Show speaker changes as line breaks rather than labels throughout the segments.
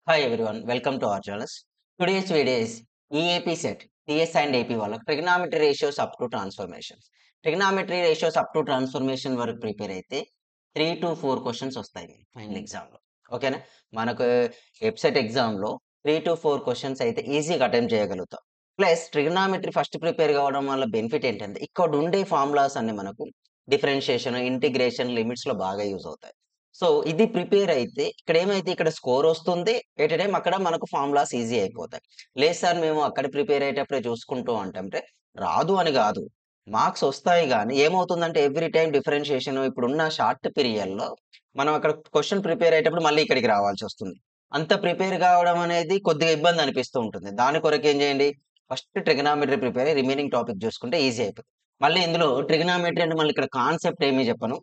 Hi everyone, welcome to our channel. Today's video is EAP set, TS and AP వాళ్ళకి trigonometry ratios up to transformations. Trigonometry ratios up to transformation వరకు prepare అయితే 3 to 4 questions వస్తాయి final ఎగ్జామ్లో. ఓకేనా? మనకు website ఎగ్జామ్లో 3 to 4 questions అయితే ఈజీగా అటెంప్ట్ చేయగలుగుతాం. ప్లస్ ట్రిగనామెట్రీ ఫస్ట్ ప్రిపేర్ కావడం వల్ల బెనిఫిట్ ఏంటంటే ఇక్కడ ఉండే ఫార్ములాస్ అన్ని మనకు డిఫరెన్షియేషన్, ఇంటిగ్రేషన్, లిమిట్స్లో బాగా యూజ్ అవుతాయి. సో, ఇది ప్రిపేర్ అయితే ఇక్కడేమైతే ఇక్కడ స్కోర్ వస్తుంది. ఎట్ ఎ టైమ్ అక్కడ మనకు ఫార్ములాస్ ఈజీ అయిపోతాయి. లేదు సార్ మేము అక్కడ ప్రిపేర్ అయ్యేటప్పుడే చూసుకుంటూ అంటే రాదు అని గాదు. మార్క్స్ వస్తాయి గానీ ఏమవుతుందంటే ఎవ్రీ టైమ్ డిఫరెన్షియేషన్ ఇప్పుడున్న షార్ట్ పీరియడ్‌లో మనం అక్కడ క్వెషన్ ప్రిపేర్ అయ్యేటప్పుడు మళ్ళీ ఇక్కడికి రావాల్సొస్తుంది. అంత ప్రిపేర్ కావడం అనేది కొద్దిగా ఇబ్బంది అనిపిస్తూ ఉంటుంది. దాని కొరకు ఏం చేయండి, ఫస్ట్ ట్రిగనామెట్రీ ప్రిపేర్ అయ్యి రిమైనింగ్ టాపిక్ చూసుకుంటే ఈజీ అయిపోతుంది. మళ్ళీ ఇందులో ట్రిగనామెట్రీ అంటే మళ్ళీ ఇక్కడ కాన్సెప్ట్ ఏమీ చెప్పను.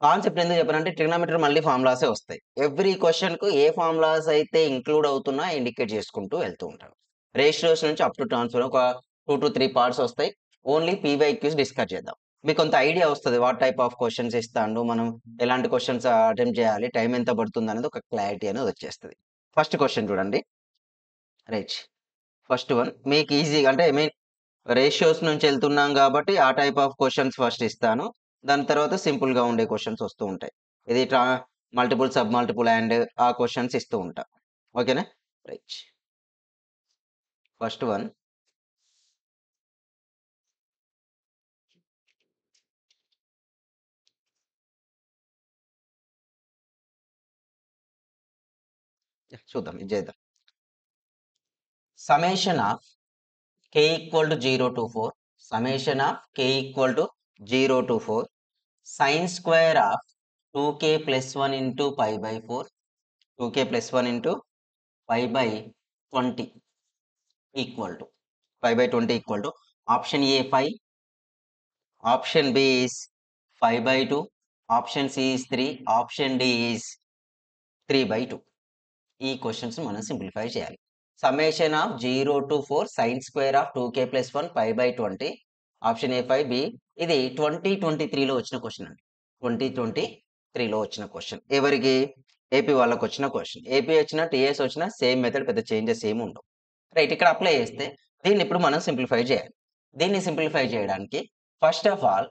కాన్సెప్ట్ ఎందుకు చెప్పానంటే ట్రిగనామెట్రీ మళ్ళీ ఫార్ములాసే వస్తాయి. ఎవ్రీ క్వెషన్‌కు ఏ ఫార్ములాస్ అయితే ఇంక్లూడ్ అవుతున్నా ఇండికేట్ చేసుకుంటూ వెళ్తూ ఉంటాను. రేషియోస్ నుంచి అప్ టు ట్రాన్స్‌ఫర్ ఒక 2-3 పార్ట్స్ వస్తాయి. ఓన్లీ పీవైక్యూస్ డిస్కస్ చేద్దాం. మీకు కొంత ఐడియా వస్తది. వాట్ టైప్ ఆఫ్ క్వెషన్స్ ఇస్తాండు. మనం ఎలాంటి క్వెషన్స్ అటెంప్ట్ చేయాలి. టైమ్ ఎంత పడుతుందనేది ఒక క్లారిటీ అనేది వచ్చేస్తది. ఫస్ట్ క్వెషన్ చూడండి. రైట్. ఫస్ట్ వన్ మీకు ఈజీగా అంటే ఐ మీన్ రేషియోస్ నుంచి ఎళ్తున్నాం గాబట్టి, ఆ టైప్ ఆఫ్ క్వెషన్స్ ఫస్ట్ ఇస్తాను. దాని తర్వాత సింపుల్‌గా ఉండే క్వెషన్స్ వస్తూ ఉంటాయి. ఇది మల్టిపుల్, సబ్ మల్టిపుల్ అండ్ ఆ క్వెషన్స్ ఇస్తూ ఉంటా. ఓకేనా? రైట్. ఫస్ట్ వన్ చూద్దాం. ఇది చేద్దాం. Summation of k equal to 0 to 4 summation of k equal to 0 to 4 sine square of 2k plus 1 into pi by 4 2k plus 1 into pi by 20 equal to pi by 20 equal to option A 5, option B is 5/2, option C is 3, option D is 3/2. ఈ questions మనం simplify చేయాలి. Summation of 0 to 4 sine square of 2k plus 1 pi by 20 option A 5 B. ఇది 2023లో వచ్చిన question అండి. 2023లో వచ్చిన question. ఎవరికి? AP వాళ్ళకి వచ్చిన క్వెషన్. ఏపీ వచ్చినా, టీఎస్ వచ్చినా సేమ్ మెథడ్, పెద్ద చేంజెస్ ఏమి ఉండవు. రైట్. ఇక్కడ అప్లై చేస్తే దీన్ని ఇప్పుడు మనం సింప్లిఫై చేయాలి. దీన్ని సింప్లిఫై చేయడానికి ఫస్ట్ ఆఫ్ ఆల్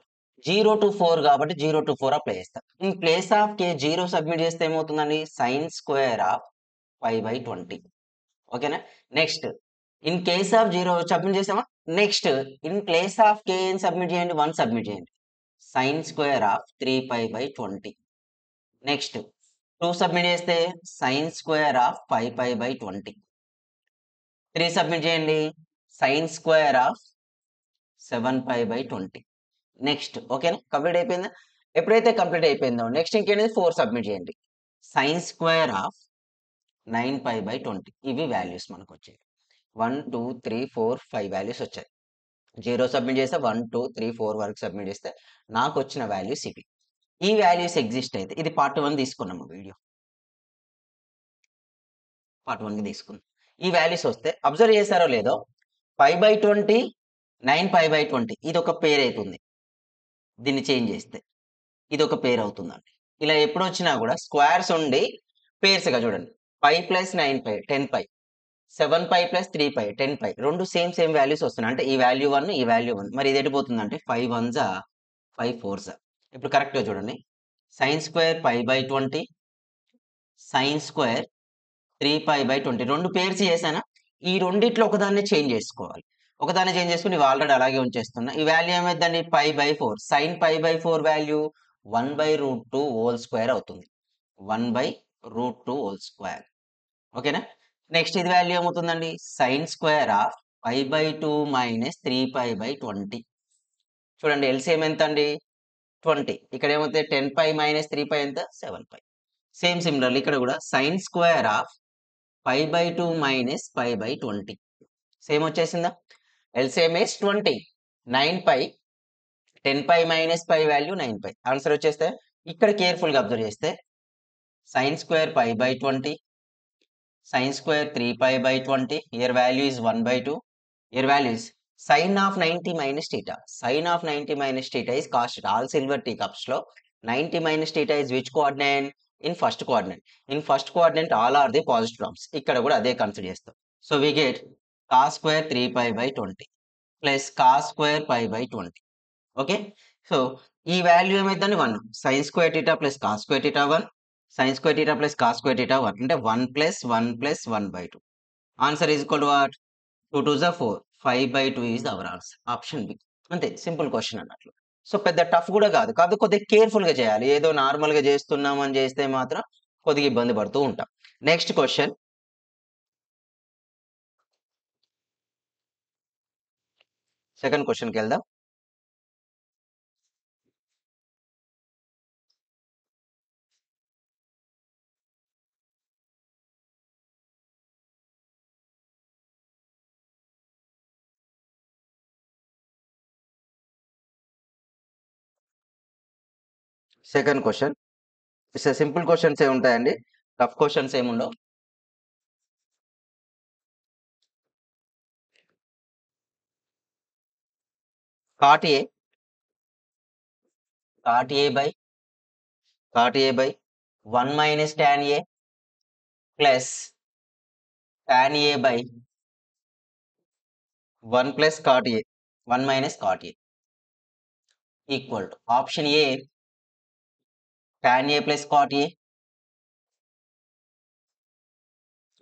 0-4 కాబట్టి 0-4 అప్లై చేస్తా. In place of K 0 submit చేస్తే ఏమవుతుందండి? Sine square of 5/20. ఓకేనా? Next in case of 0 submit చేసామా? Next in place of K ఏం సబ్మిట్ చేయండి? 1 సబ్మిట్ చేయండి. Sine square of 3π/20. Next 2 submit చేస్తే సైన్ స్క్వేర్ ఆఫ్ 5π/20. 3 సబ్మిట్ చేయండి. Sine square of 7π/20. నెక్స్ట్ ఓకేనా? కంప్లీట్ అయిపోయిందా? ఎప్పుడైతే కంప్లీట్ అయిపోయిందో నెక్స్ట్ ఇంకేంటిది 4 సబ్మిట్ చేయండి. Sine square of 9π/20. ఇవి వాల్యూస్ మనకొచ్చాయి. 1, 2, 3, 4, 5 వాల్యూస్ వచ్చాయి. 0 సబ్మిట్ చేస్తే 1, 2, 3, 4 వరకు సబ్మిట్ చేస్తే నాకొచ్చిన వాల్యూస్ ఇవి. ఈ వాల్యూస్ ఎగ్జిస్ట్ అయితే ఇది పార్ట్ 1 తీసుకున్నాము వీడియో. పార్ట్ 1కి తీసుకుందాం. ఈ వాల్యూస్ వస్తే అబ్జర్వ్ చేశారో లేదో 5/20, 9π/20 ఇదొక పేర్ అయితుంది. దీన్ని చేంజ్ చేస్తే. ఇదొక పేర్ అవుతుందండి. ఇలా ఎప్పుడొచ్చినా గూడా స్క్వేర్స్ ఉండి పేర్స్‌గా చూడండి. 5 + 9π 10π, 7π + 3π 10π 2 సేమ్ వాల్యూస్ వస్తున్నాయి. అంటే ఈ వాల్యూ 1, ఈ వాల్యూ 1. మరి ఇది ఎటు పోతుందంటే 5 1 5 4 ఇప్పుడు కరెక్ట్‌గా చూడండి. Sine square π/20 sine square 3π/20 2 pairs చేశానా? ఈ రెండిట్లో ఒకదాన్ని చేంజ్ చేసుకోవాలి. ఒకదాన్ని చేంజ్ చేసుకొని ఇవి ఆల్రెడీ అలాగే ఉంచేస్తున్నా. ఈ వాల్యూ ఏమైద్దండి? π/4 సైన్ π/4 వాల్యూ 1/√2 హోల్ స్క్వేర్ అవుతుంది. 1/√2 హోల్ స్క్వేర్. ఓకేనా? నెక్స్ట్ ఇది వాల్యూ ఏమవుతుందండి? Sine square of π/2 minus 3π/20. చూడండి ఎల్‌సీఎం ఎంతండి? 20. ఇక్కడ ఏమవుతాయి? 10π మైనస్ 3π ఎంత? 7π. సేమ్ సిమిలర్‌లీ ఇక్కడ కూడా sine square of π/2 minus π/20. Same వచ్చేసిందా? LCM is 20. 9π 10π minus π value 9π. Answer వచ్చేస్తే ఇక్కడ కేర్‌ఫుల్‌గా అబ్జర్వ్ చేస్తే sine square π/20 sin square 3π/20. Here value is 1/2. Here value is sin of 90 minus theta. Sin of 90 minus theta is cos theta. All silver teacups లో 90 minus theta is which coordinate? In first coordinate. In first coordinate all are the positive terms. ఇక్కడ కూడా అదే consider చేస్తాం. So we get cos square 3π/20 plus cos square π/20. Okay. So ఈ value ఏమైందండి 1. sin square θ plus cos square θ 1, sin square θ plus cos square θ 1 అంటే 1 plus 1 plus 1/2. Answer is equal to what? 2 2 జా 4. 5/2 is our answer. Option B. అంతే, simple question అన్నట్లు. So పెద్ద tough కూడా కాదు. కాకపోతే కొద్దిగా కేర్‌ఫుల్‌గా చేయాలి. ఏదో నార్మల్‌గా చేస్తున్నామని చేస్తే మాత్రం కొద్దిగా ఇబ్బంది పడుతూ ఉంటాం. Next question. సెకండ్ క్వెషన్‌కెళ్దాం. Second question. సింపుల్ క్వెషన్సే ఉంటాయండి. టఫ్ క్వెషన్స్ ఏముండవు. cot A by 1 minus tan A plus tan A by 1 plus cot A. 1 minus cot A equal to option A tan A plus cot A,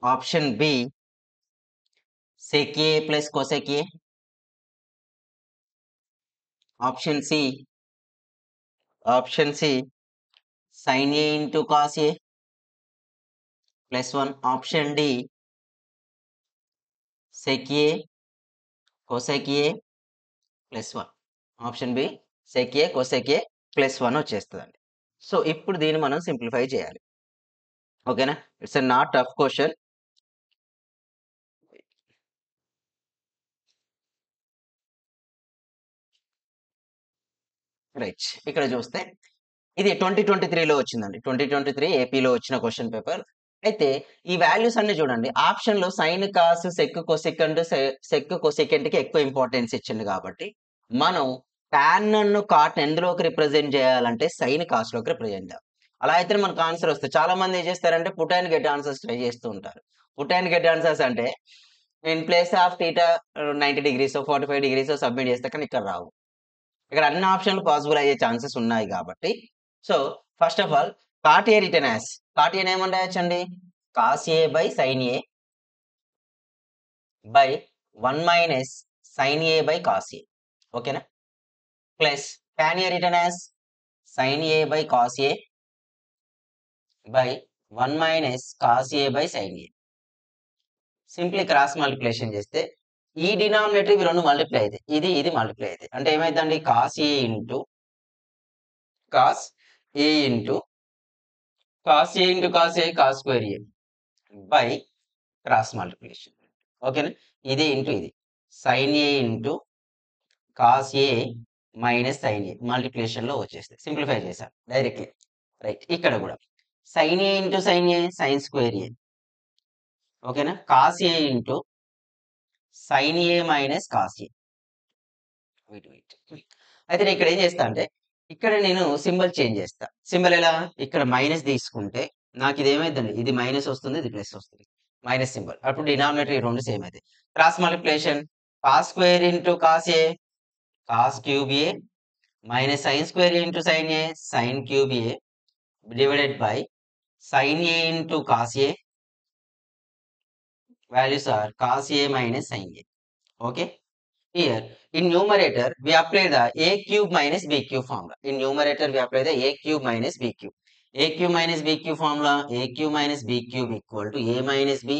option B sec A plus cosec A, option C sin A into cos A plus 1, option D sec A cosec A plus 1, option B sec A cosec A plus 1 వచ్చేస్తదండి. So ఇప్పుడు దీన్ని మనం simplify చేయాలి. ఓకేనా? It's a not tough question. Right. ఇక్కడ చూస్తే ఇది 2023లో వచ్చిందండి. 2023 ఏపీలో వచ్చిన క్వెషన్ పేపర్. అయితే ఈ వాల్యూస్ అన్ని చూడండి. ఆప్షన్‌లో sine, cos, sec, cosecant, sec, కొసెకంట్‌కి ఎక్కువ ఇంపార్టెన్స్ ఇచ్చిండు కాబట్టి, మనం టాన్‌ను, కాట్‌ని ఎందులోకి రిప్రజెంట్ చేయాలంటే సైన్, కాస్‌లోకి రిప్రజెంట్ చేయాలి. అలా అయితేనే మనకు ఆన్సర్ వస్తది. చాలా మంది ఏం చేస్తారంటే put and get answers try చేస్తూ ఉంటారు. పుట్ అండ్ గెట్ ఆన్సర్స్ అంటే ఇన్ ప్లేస్ ఆఫ్ థీటా 90 డిగ్రీసో, 45 డిగ్రీసో సబ్మిట్ చేస్తే కానీ ఇక్కడ రావు. ఇక్కడ అన్ని ఆప్షన్‌లు పాసిబుల్ అయ్యే ఛాన్సెస్ ఉన్నాయి కాబట్టి, so first of all cot A written as cot Aని ఏమని రాయొచ్చండి? cos A by sin A by 1 minus sin A by cos A. ఓకేనా? Plus tan A written as sin A by cos A by 1 minus cos A by sin A. Simply cross multiplication చేస్తే ఈ denominator ఇవి 2 multiply అయితాయి. ఇది multiply అయితాయి. అంటే ఏమైద్దండి? cos A into cos A into cos A into cos A cos square A by cross multiplication. ఓకేనా? ఇది ఇంటూ ఇది. sin A into cos A minus sin A మల్టిప్లికేషన్‌లో వచ్చేస్తాయి. సింప్లిఫై చేశాను డైరెక్ట్‌లీ. రైట్. ఇక్కడ కూడా sin A into sin A sin square A. ఓకేనా? cos A into sin A minus cos A. Wait. అయితే నేను ఇక్కడ ఏం చేస్తా అంటే, ఇక్కడ నేను సింబల్ చేంజ్ చేస్తా. సింబల్ ఎలా? ఇక్కడ మైనస్ తీసుకుంటే నాకు ఇది ఏమైద్దండి? ఇది మైనస్ వస్తుంది, ఇది ప్లస్ వస్తుంది. Minus symbol. అప్పుడు డినామినేటర్ ఈ 2 సేమ్ అయితాయి. Cross multiplication cos square into cos A cos cube A minus sin square into sin A sin cube A divided by sin A into cos A. Values are cos A minus sin A. Okay. Here in numerator we apply the a cube minus b cube formula. In numerator we apply the a cube minus b cube. A cube minus b cube formula. A cube minus b cube equal to a minus b,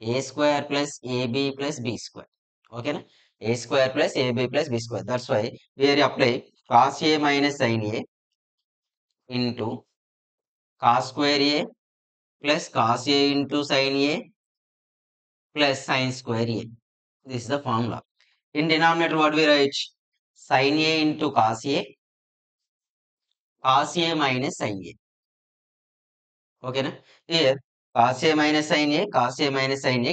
a square plus ab plus b square. Okay na? A square plus ab plus b square. That's why here apply cos A minus sin A into cos square A plus cos A into sin A plus sin square A. This is the formula. In denominator what we write? Sin A into cos A minus sin A. Okay na? Here cos A minus sin A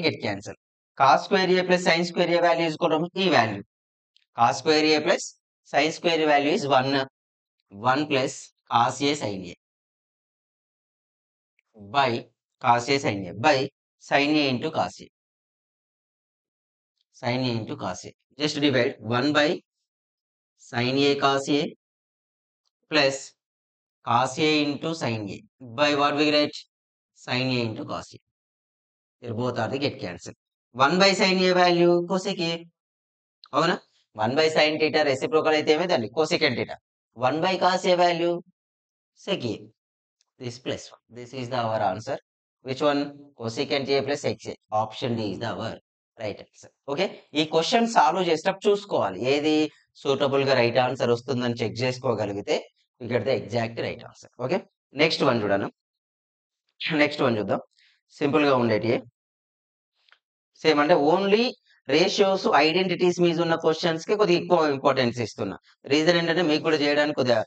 get cancelled. Cos square A plus sin square A value is equal to E value. Cos square A plus sin square A value is 1 plus cos A sin A. By cos A sine A by sine A into cos A. Sine A into cos A. Just divide 1 by sine A cos A plus cos A into sine A by what we write sine A into cos A. Here both are the get cancelled. 1 by sin a value cosec a. అవునా? 1 by sin theta reciprocal అయితే ఏమైందండి cosecant theta. 1 by cos a value sec a. This plus 1. This is the our answer. Which one? Cosecant a plus sec a. Option D is the our right answer. Okay, ఈ question solve చేసేటప్పుడు చూసుకోవాలి ఏది suitable గా right answer వస్తుందని check చేసుకోగలిగితే ఇక్కడ the exact right answer. Okay, next one చూడను. Next one చూద్దాం. సింపుల్ గా ఉండేటి సేమ్ అంటే ఓన్లీ రేషియోస్ ఐడెంటిటీస్ మీద ఉన్న క్వశ్చన్స్ కి కొద్దిగా ఎక్కువ ఇంపార్టెన్స్ ఇస్తున్నా. రీజన్ ఏంటంటే మీకు కూడా చేయడానికి కొద్దిగా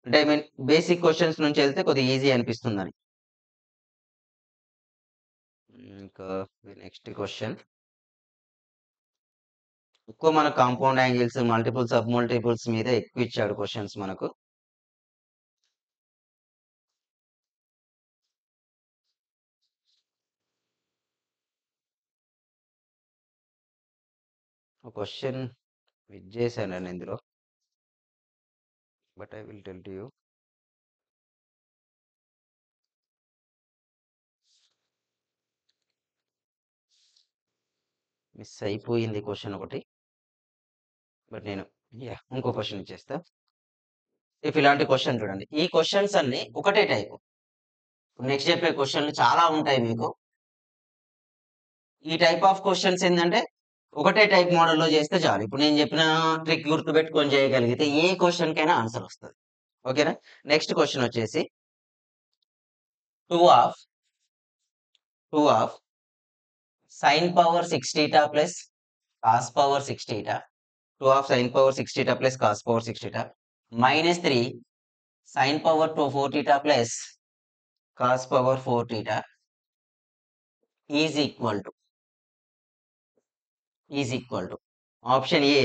అంటే ఐ మీన్ బేసిక్ క్వశ్చన్స్ నుంచి వెళ్తే కొద్దిగా ఈజీ అనిపిస్తుందని. ఇంకా నెక్స్ట్ క్వశ్చన్ ఎక్కువ మన compound angles multiple sub multiples మీద ఎక్కువ ఇచ్చాడు క్వశ్చన్స్ మనకు. క్వశ్చన్ విజ్ చేశాను నేను ఇందులో, but I will tell to you. Miss అయిపోయింది క్వశ్చన్ ఒకటి, బట్ నేను ఇంకో క్వశ్చన్ ఇచ్చేస్తా. ఇఫ్ ఇలాంటి క్వశ్చన్ చూడండి, ఈ క్వశ్చన్స్ అన్ని ఒకటే టైప్. నెక్స్ట్ చెప్పే క్వశ్చన్లు చాలా ఉంటాయి మీకు. ఈ టైప్ ఆఫ్ క్వశ్చన్స్ ఏంటంటే ఒకటే టైప్ మోడల్లో చేస్తే చాలు. ఇప్పుడు నేను చెప్పిన ట్రిక్ గుర్తు పెట్టుకొని చేయగలిగితే ఏ క్వశ్చన్ కైనా ఆన్సర్ వస్తుంది. ఓకేనా? నెక్స్ట్ క్వశ్చన్ వచ్చేసి 2 of sin power 6 theta plus cos power 6 theta. 2 of sin power 6 theta plus cos power 6 theta minus 3 sin power 4 theta plus cos power 4 theta is equal to option A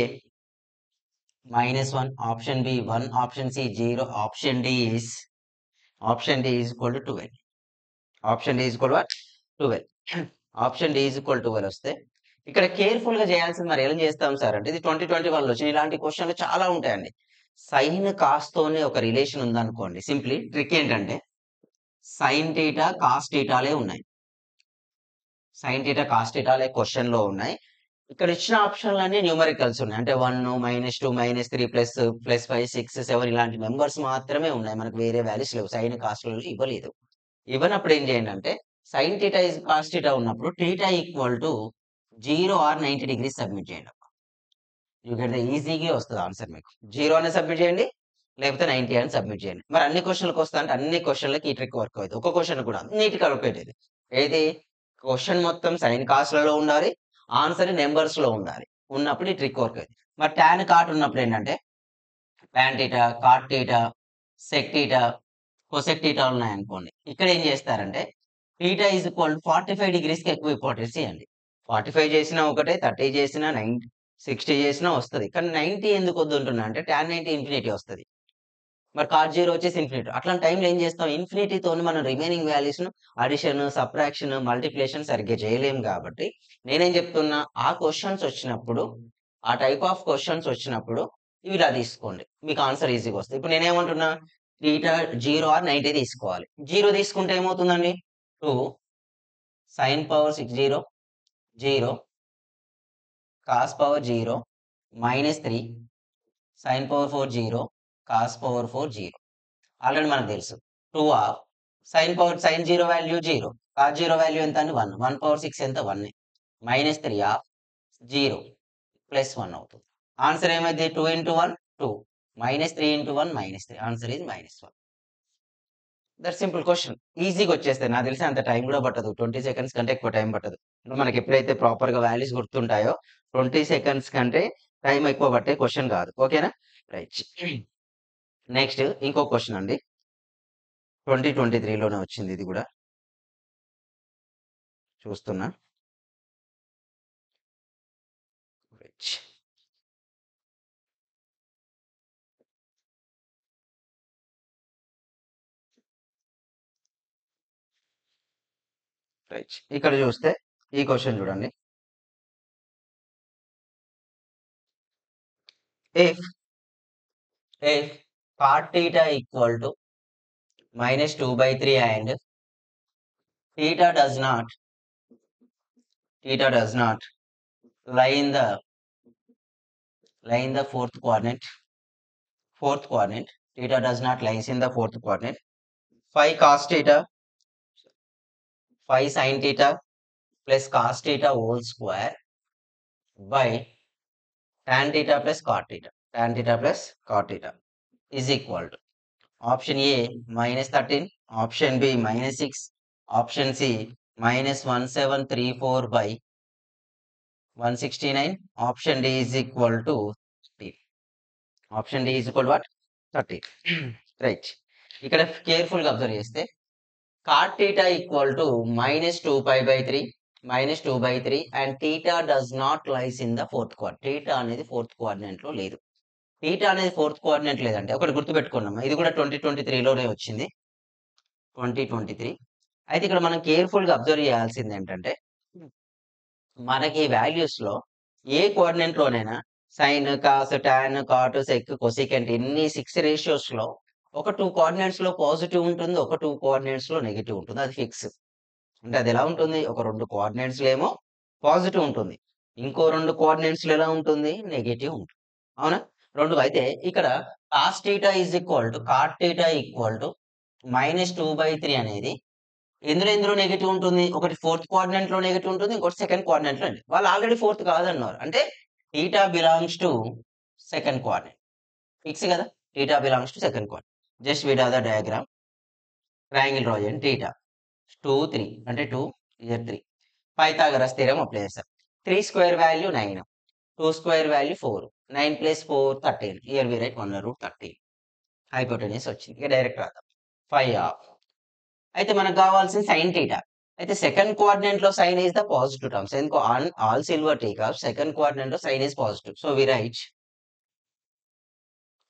-1, option B 1, option C 0, option D is equal to 12. Option D is equal to what? 12. Option D is equal to 12 వస్తే ఇక్కడ careful గా చేయాల్సింది మరి ఏం చేస్తాం sir అంటే ఇది 2021 లో వచ్చిన ఇలాంటి క్వశ్చన్లు చాలా ఉంటాయండి. సైన్ కాస్ తోనే ఒక రిలేషన్ ఉందనుకోండి, సింప్లీ ట్రిక్ ఏంటంటే సైన్ టీటా కాస్ టీటాలే ఉన్నాయి. సైన్ టీటా కాస్ టీటాలే క్వశ్చన్ లో ఉన్నాయి. ఇక్కడ ఇచ్చిన ఆప్షన్లన్నీ న్యూమరికల్స్ ఉన్నాయి. అంటే 1 -2 -3 +5 6 7 ఇలాంటి నెంబర్స్ మాత్రమే ఉన్నాయి. మనకు వేరే వాల్యూస్ లేవు. సైన్ కాస్ట్ ఇవ్వలేదు. ఇవ్వనప్పుడు ఏం చేయండి అంటే sine theta is cos theta ఉన్నప్పుడు theta equal to 0 or 90 degrees submit చేయండి. యూ గెట్ ద ఈజీగా వస్తుంది ఆన్సర్. మీకు 0 అని సబ్మిట్ చేయండి, లేకపోతే 90 అని సబ్మిట్ చేయండి. మరి అన్ని క్వశ్చన్లకు వస్తా అంటే అన్ని క్వశ్చన్లకి ఈ ట్రిక్ వర్క్ అవుతుంది. ఒక క్వశ్చన్ కూడా అన్నిటికీ కలిపేది ఏది క్వశ్చన్ మొత్తం సైన్ కాస్ట్లలో ఉండాలి, ఆన్సర్ నెంబర్స్ లో ఉండాలి. ఉన్నప్పుడు ఈ ట్రిక్ వర్క్ అవుతుంది. మరి టాన్ కాట్ ఉన్నప్పుడు ఏంటంటే tan theta, cot theta, sec theta, cosec theta ఉన్నాయనుకోండి, ఇక్కడ ఏం చేస్తారంటే టీటా ఈజ్ ఈక్వల్ 45 డిగ్రీస్కి ఎక్కువ ఇంపార్టెన్స్ ఇవ్వండి. 45 చేసినా ఒకటే, 30 చేసినా 90 60 చేసినా వస్తుంది. కానీ 90 ఎందుకు వద్దుంటున్నా అంటే టాన్ 90 ఇన్ఫినిటీ వస్తుంది. మరి కాట్ 0 వచ్చేసి ఇన్ఫినిటీ. అట్లాంటి టైంలో ఏం చేస్తాం ఇన్ఫినిటీతో మనం రిమైనింగ్ వాల్యూస్ ను అడిషన్, సబ్ట్రాక్షన్, మల్టిప్లికేషన్ సరిగ్గా చేయలేము. కాబట్టి నేనేం చెప్తున్నా ఆ క్వశ్చన్స్ వచ్చినప్పుడు, ఆ టైప్ ఆఫ్ క్వశ్చన్స్ వచ్చినప్పుడు ఇవి ఇలా తీసుకోండి, మీకు ఆన్సర్ ఈజీగా వస్తుంది. ఇప్పుడు నేనేమంటున్నా టీటా 0 ఆర్ 90 తీసుకోవాలి. 0 తీసుకుంటే ఏమవుతుందండి 2 sin power 6 0 0 cos power 0 -3 sin power 4 0 cos power 4 0. Already మనకు తెలుసు 2 of sin 0 value 0, cos 0 value ఎంత అని 1, 1 పవర్ 6 ఎంత 1, -3 ఆఫ్ 0 ప్లస్ 1 అవుతుంది. ఆన్సర్ ఏమైంది 2 into 1 2, -3 into 1 -3, answer is -1. That simple question ఈజీగా వచ్చేస్తాయి. నాకు తెలిసి అంత టైం కూడా పట్టదు, 20 సెకండ్స్ కంటే ఎక్కువ టైం పట్టదు. ఇప్పుడు మనకి ఎప్పుడైతే ప్రాపర్ గా వాల్యూస్ గుర్తుంటాయో 20 సెకండ్స్ కంటే టైం ఎక్కువ పట్టే క్వశ్చన్ కాదు. ఓకేనా? రైట్. నెక్స్ట్ ఇంకో క్వశ్చన్ అండి, 2023లోనే వచ్చింది ఇది కూడా, చూస్తున్నా. రైట్. రైట్. ఇక్కడ చూస్తే ఈ క్వశ్చన్ చూడండి. If cot theta equal to -2/3 and theta does not lie in the fourth quadrant. Theta does not lies in the fourth quadrant. 5 cos theta 5 sin theta plus cos theta whole square by tan theta plus cot theta is equal to option A -13, option B -6, option C -1734 by 169, option D is equal to 13. Option D is equal to what? 13. Right. ఇక్కడ careful గా observe చేస్తే cot theta equal to -2π/3 and theta does not lies in the fourth quadrant. theta అనేది fourth quadrant లో లేదు. theta అనేది fourth quadrant లేదంటే ఒకటి గుర్తుపెట్టుకున్నాం, ఇది కూడా 2023 లోనే వచ్చింది. 2023. అయితే ఇక్కడ మనం కేర్ఫుల్ గా అబ్జర్వ్ చేయాల్సింది ఏంటంటే మనకి వాల్యూస్ లో ఏ కోఆర్డినేట్ లోనైనా sine, cos, tan, cot, sec, cosecant ఇన్ని 6 రేషియోస్ లో ఒక 2 కోఆర్డినేట్స్ లో పాజిటివ్ ఉంటుంది, ఒక 2 కోఆర్డినేట్స్ లో నెగిటివ్ ఉంటుంది. అది ఫిక్స్. అంటే అది ఎలా ఉంటుంది? ఒక 2 కోఆర్డినేట్స్ లో ఏమో పాజిటివ్ ఉంటుంది, ఇంకో 2 కోఆర్డినేట్స్ లో ఎలా ఉంటుంది? నెగిటివ్ ఉంటుంది. అవునా? 2. అయితే ఇక్కడ cos θ is equal to cot θ equal to -2/3 అనేది ఎందులో నెగిటివ్ ఉంటుంది? ఒకటి ఫోర్త్ క్వాడ్రంట్ లో నెగిటివ్ ఉంటుంది, ఇంకోటి సెకండ్ క్వాడ్రంట్ లో. వాళ్ళు ఆల్రెడీ ఫోర్త్ కాదన్నారు, అంటే θ belongs to second quadrant. Fix కదా, θ belongs to second quadrant. Just with the diagram, triangle draw చేయండి. θ 2 3 అంటే 2 ఇయర్ 3. పైథాగరస్ థీరం అప్లై చేస్తారు. 3 square value 9, 2 square value 4, 9 + 4 13. Here we write 1/13. Hypotenuse వచ్చింది. ఇక డైరెక్ట్ రాద్దాం. 5 అయితే మనకు కావాల్సిన సైన్ థీటా. అయితే సెకండ్ క్వాడ్రంట్ లో sine is the positive terms. ఎందుకు? ఆల్ సిల్వర్ టీకా సెకండ్ క్వాడ్రంట్ లో sine is positive. So we write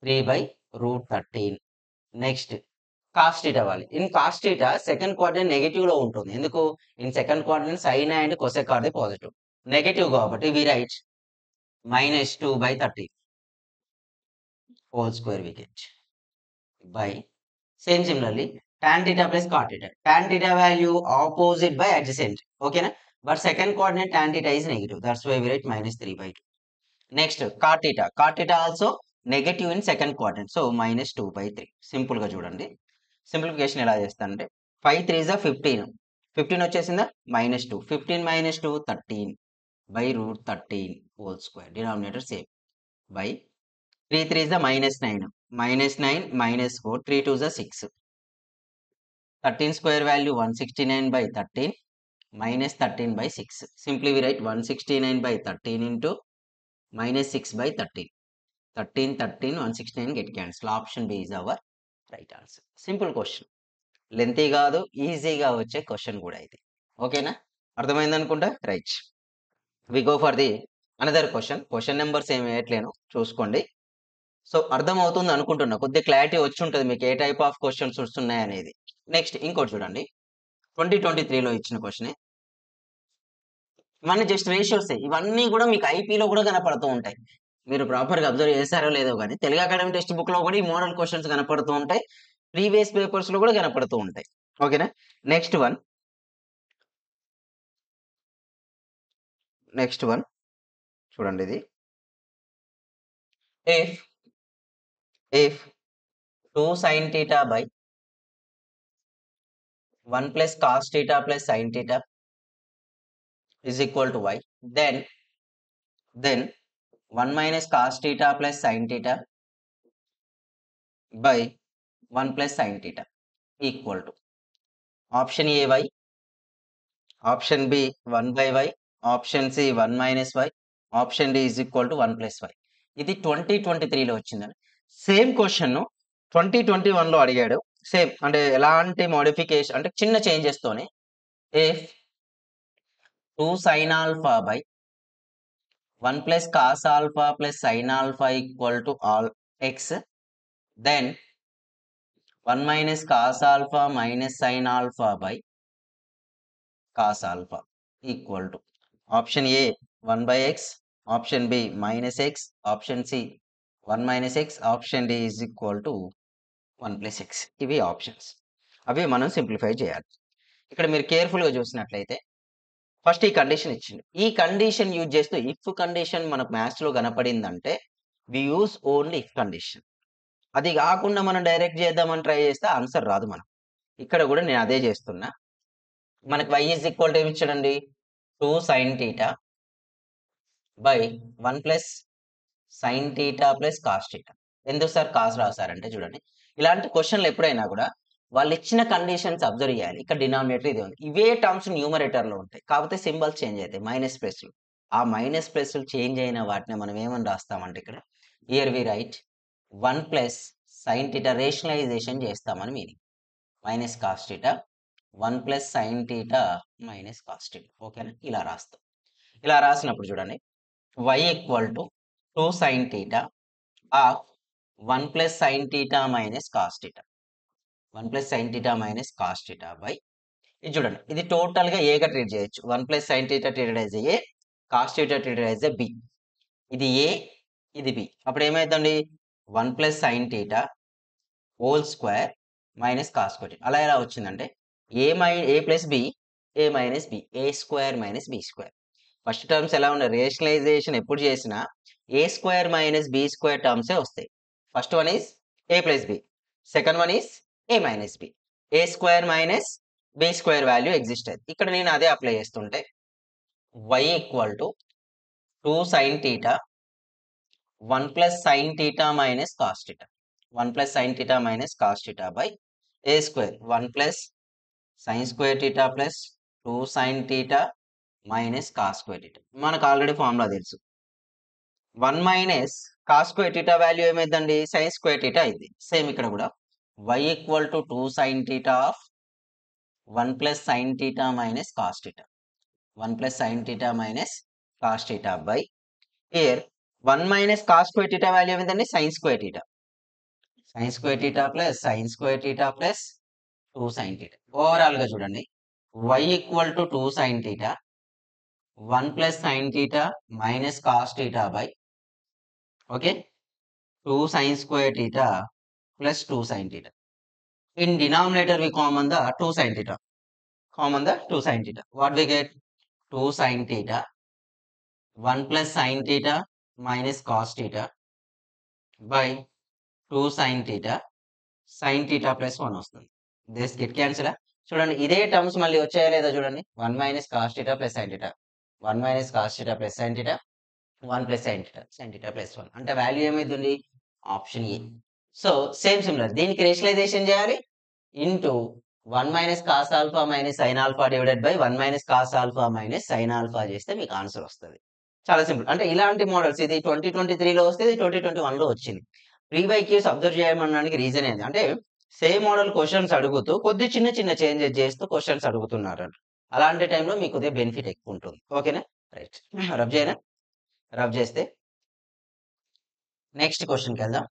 3/13. Next cos theta అవ్వాలి. In cos theta second quadrant negative లో ఉంటుంది. ఎందుకు? In second quadrant sign and cosec are the positive. Negative కాబట్టి we write -2/13 whole square we get by same similarly tan theta plus cot theta. Tan theta value opposite by adjacent. Okay na? But second coordinate tan theta is negative. That's why we write -3/2. Next cot theta. Cot theta also negative in second quadrant. So -2/3. Simple గా చూడండి. Simplification ఎలా చేస్తానంటే 5 3s are 15. 15 వచ్చేసిందా? -2. 15 - 2 13 by √13 whole square. Denominator same. By 3 3s are -9. -9 -4. 3 2s are 6. 13 square value 169/13 -13/6. Simply we write 169/13 into -6/13. 13 13 169 get cancel. Option B is our right answer. Simple question. Lengthy కాదు, ఈజీగా వచ్చే question కూడా ఇది. ఓకేనా? అర్థమైంది అనుకుంటా. Right. We go for the another question. Question numbers ఏమి వేయట్లేను, చూసుకోండి. సో అర్థం అవుతుంది అనుకుంటున్నా, కొద్దిగా క్లారిటీ వచ్చి ఉంటుంది మీకు ఏ టైప్ ఆఫ్ క్వశ్చన్స్ వస్తున్నాయి అనేది. నెక్స్ట్ ఇంకోటి చూడండి. 2023లో ఇచ్చిన క్వశ్చన్. ఇవన్నీ జస్ట్ రేషియోస్. ఇవన్నీ కూడా మీకు ఐపీలో కూడా కనపడుతూ ఉంటాయి. మీరు ప్రాపర్గా అబ్జర్వ్ చేశారో లేదో కానీ తెలుగు అకాడమీ టెక్స్ట్ బుక్ లో కూడా ఈ మోడల్ క్వశ్చన్స్ కనపడుతూ ఉంటాయి, ప్రీవియస్ పేపర్స్ లో కూడా కనపడుతూ ఉంటాయి. ఓకేనా? నెక్స్ట్ వన్ చూడండి. ఇది if 2 sin theta by 1 plus cos theta plus sin theta is equal to y, then 1 minus cos theta plus sin theta by 1 plus sin theta equal to option A y, option B 1 by y, option C 1 minus y, option D is equal to 1 plus y. ఇది 2023లో వచ్చిందని. Same question 2021లో అడిగాడు. Same అంటే ఎలాంటి modification అంటే చిన్న changes తోనే. If 2 sin alpha by 1 plus cos alpha plus sin alpha equal to all x, then 1 minus cos alpha minus sin alpha by cos alpha equal to option A 1/x, option B -x, option C 1 - x, option D is equal to 1 + x. ఇవి options. అవి మనం simplify చేయాలి. ఇక్కడ మీరు కేర్ఫుల్గా చూసినట్లయితే first ఈ condition ఇచ్చిండు. ఈ కండిషన్ యూజ్ చేస్తూ ఇఫ్ కండిషన్ మనకు మ్యాథ్స్‌లో కనపడిందంటే we use only if condition. అది కాకుండా మనం డైరెక్ట్ చేద్దామని ట్రై చేస్తే ఆన్సర్ రాదు మనకు. ఇక్కడ కూడా నేను అదే చేస్తున్నా. మనకు y ఈజ్ ఈక్వల్ టు ఏమి ఇచ్చాడండి? 2 sin θ by 1 plus sin θ plus cos θ. ఎందుకు సార్ కాస్ రాసారంటే చూడండి. ఇలాంటి క్వెషన్‌లు ఎప్పుడైనా కూడా వాళ్ళు ఇచ్చిన కండిషన్స్ అబ్జర్వ్ చేయాలి. ఇక్కడ డినామినేటర్ ఇదే ఉంది. ఇవే టర్మ్స్ న్యూమరేటర్‌లో ఉంటాయి. కాకపోతే సింబల్స్ చేంజ్ అయితాయి. మైనస్ ప్లస్‌లు. ఆ మైనస్ ప్లస్‌లు చేంజ్ అయిన వాటిని మనం ఏమని రాస్తామంటే ఇక్కడ here we write 1 plus sin θ rationalisation చేస్తామని meaning. Minus cos θ 1 plus sin θ minus cos θ. ఓకేనా? ఇలా రాస్తాం. ఇలా రాసినప్పుడు చూడండి y equal to 2 sin θ of 1 plus sin θ minus cos θ. 1 plus sin θ minus cos θ by ఇది చూడండి. ఇది టోటల్‌గా ఏగా ట్రీట్ చేయొచ్చు. 1 plus sin θ treated as A, cos θ treated as A B. ఇది ఏ, ఇది బి. అప్పుడు ఏమైద్దండి? 1 plus sin θ whole square minus cos square. అలా ఎలా వచ్చిందంటే A plus B, A minus B, A square minus B square. First terms ఎలా ఉన్నాయి? Rationalisation ఎప్పుడు చేసినా A square minus B square టర్మ్సే వస్తాయి. First one is A plus B. Second one is A minus B. A square minus B square value exist అయ్యింది. ఇక్కడ నేను అదే అప్లై చేస్తుంటే y equal to 2 sin θ 1 plus sin θ minus cos θ. 1 plus sin θ minus cos θ by a square 1 plus sin square θ plus 2 sin θ minus cos square θ. మనకు already formula తెలుసు. 1 minus cos square θ value ఏమైందండి? sin square θ అయింది. Same ఇక్కడ కూడా y equal to 2 sin θ of 1 plus sin θ minus cos θ. 1 plus sin θ minus cos θ by here 1 minus cos square θ value ఏమైందండి? sin square θ. sin square θ plus sin square θ plus 2 sin θ. ఓవరాల్‌గా చూడండి y equal to 2 sin θ 1 plus sin θ minus cos θ by okay 2 sin square theta plus 2 sin theta. In denominator we common the 2 sin theta. Common the 2 sin theta. What we get? 2 sin theta 1 plus sin theta minus cos theta by 2 sin theta plus 1 వస్తుంది. This get cancel. చూడండి ఇదే terms మళ్ళీ వచ్చాయా లేదా చూడండి 1 minus cos theta plus sin theta 1 minus cos theta plus sin theta 1 plus sin theta plus 1 అంటే value ఏమైతుంది? Option A. So same similar దీనికి రేషనలైజేషన్ చేయాలి into 1 minus cos alpha minus sine alpha divided by 1 minus cos alpha minus sine alpha చేస్తే మీకు answer వస్తుంది. చాలా simple. అంటే ఇలాంటి మోడల్స్ ఇది 2023లో వస్తే ఇది 2021లో వచ్చింది. ప్రీవైక్యూస్ అబ్జర్వ్ చేయమనడానికి రీజన్ ఏంది అంటే సేమ్ మోడల్ క్వశ్చన్స్ అడుగుతూ కొద్ది చిన్న చిన్న చేంజెస్ చేస్తూ క్వశ్చన్స్ అడుగుతున్నారు. అలాంటి టైంలో మీకు కొద్దిగా బెనిఫిట్ ఎక్కువ ఉంటుంది. ఓకేనా? రైట్. రబ్ చేయనా? రబ్ చేస్తే నెక్స్ట్ క్వశ్చన్కి వెళ్దాం.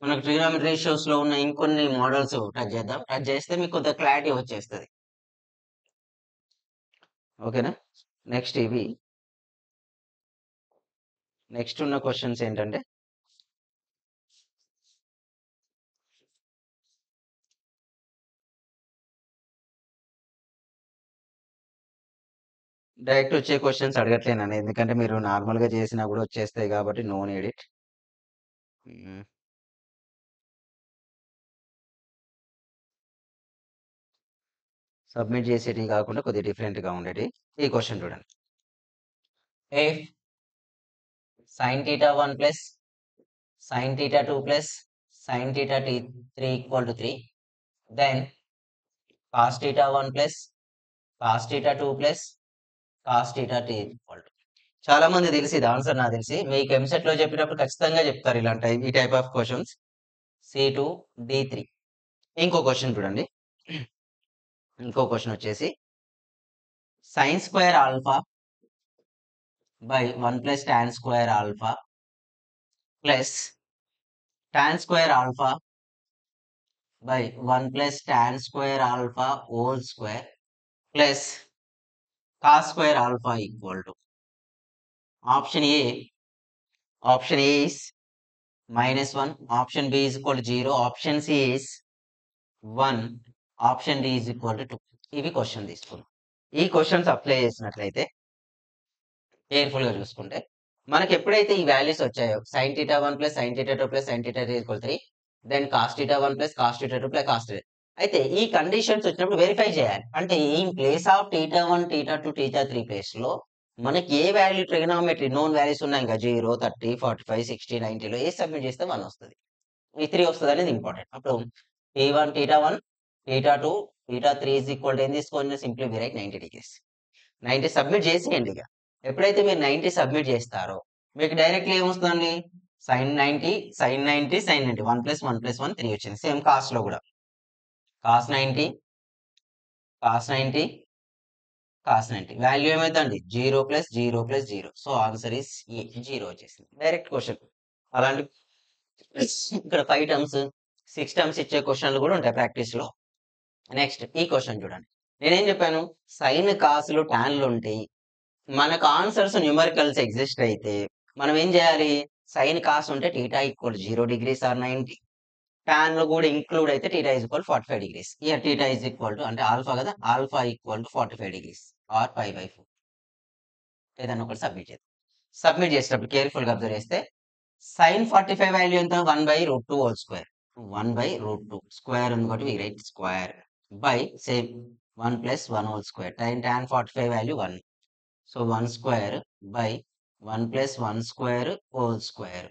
మనకు ట్రిగ్నోమెట్రీ రేషియోస్ లో ఉన్న ఇంకొన్ని మోడల్స్ టచ్ చేద్దాం. టచ్ చేస్తే మీకు కొంత క్లారిటీ వచ్చేస్తుంది. ఓకేనా? నెక్స్ట్ ఇవి నెక్స్ట్ ఉన్న క్వశ్చన్స్ ఏంటంటే డైరెక్ట్ వచ్చే క్వశ్చన్స్ అడగట్లేను ఎందుకంటే మీరు నార్మల్ గా చేసినా కూడా వచ్చేస్తాయి కాబట్టి నో నీడ్ ఇట్. సబ్మిట్ చేసేటి కాకుండా కొద్దిగా డిఫరెంట్ గా ఉండేటి. ఈ క్వశ్చన్ చూడండి. If sin theta 1 plus sin theta 2 plus sin theta 3 equal to 3, then cos theta 1 plus cos theta 2 plus cos theta 3 equal to. చాలా మంది తెలిసి ఇది ఆన్సర్ నాకు తెలిసి మీకు ఎంసెట్ లో చెప్పినప్పుడు ఖచ్చితంగా చెప్తారు ఇలాంటి ఈ type of questions. C2 D3. ఇంకో క్వశ్చన్ చూడండి. ఇంకో క్వశ్చన్ వచ్చేసి sin square alpha by 1 plus tan square alpha plus tan square alpha by 1 plus tan square alpha whole square plus cos square alpha equal to option A is -1, option B is equal to 0, option C is 1, option D is equal to 2. ఇవి question తీసుకున్నాం. ఈ questions apply చేసినట్లయితే careful గా చూసుకుంటే మనకి ఎప్పుడైతే ఈ values వచ్చాయో sin θ1 plus sin θ2 plus sin θ3 equal 3, then cos θ1 plus cos θ2 plus cos θ3. అయితే ఈ కండిషన్స్ వచ్చినప్పుడు వెరిఫై చేయాలి. అంటే ఇన్ ప్లేస్ ఆఫ్ θ1 θ2 θ3 ప్లేస్ లో మనకి ఏ వాల్యూ ట్రిగనామెట్రీ నోన్ వాల్యూస్ ఉన్నాయి ఇంకా 0 30 45 60 90లో ఏ సబ్మిట్ చేస్తే 1 వస్తుంది, ఈ 3 వస్తుంది అనేది ఇంపార్టెంట్. అప్పుడు θ1 θ2 θ3 ఈజ్ ఈక్వల్ టు ఏం తీసుకోండి, simply we write 90 degrees. 90 submit చేసేయండి. ఇక ఎప్పుడైతే మీరు 90 సబ్మిట్ చేస్తారో మీకు డైరెక్ట్లీ ఏమొస్తుందండి, sin 90 sin 90 sin 90 1 plus 1 plus 1 3 వచ్చింది. సేమ్ కాస్ట్ లో కూడా cos 90 cos 90 cos 90 వాల్యూ ఏమైందండి 0 plus 0 plus 0. So answer is a, 0 వచ్చేసింది. Direct question. అలాంటి ఇక్కడ 5 టర్మ్స్ 6 టర్మ్స్ ఇచ్చే క్వశ్చన్లు కూడా ఉంటాయి ప్రాక్టీస్ లో. నెక్స్ట్ ఈ క్వశ్చన్ చూడండి. నేనేం చెప్పాను, సైన్ కాసులు టాన్లు ఉంటాయి. మనకు ఆన్సర్స్ న్యూమరికల్స్ ఎగ్జిస్ట్ అయితే మనం ఏం చేయాలి, సైన్ కాస్ ఉంటే theta equal 0 degrees or 90, tan లో కూడా ఇంక్లూడ్ అయితే theta is equal 45 degrees. Here theta is equal to అంటే ఆల్ఫా కదా, alpha equal to 45 degrees or π/4. ఏదన్నా ఒకటి సబ్మిట్ చేద్దాం. సబ్మిట్ చేసేటప్పుడు కేర్ఫుల్ గా అబ్జర్వ్ చేస్తే sin 45 వాల్యూ ఎంత 1/√2 హోల్ స్క్వేర్, 1/√2 స్క్వేర్ ఉంది కాబట్టి we write square by same 1 plus 1 whole square tan 45 value 1. So 1 square by 1 plus 1 square whole square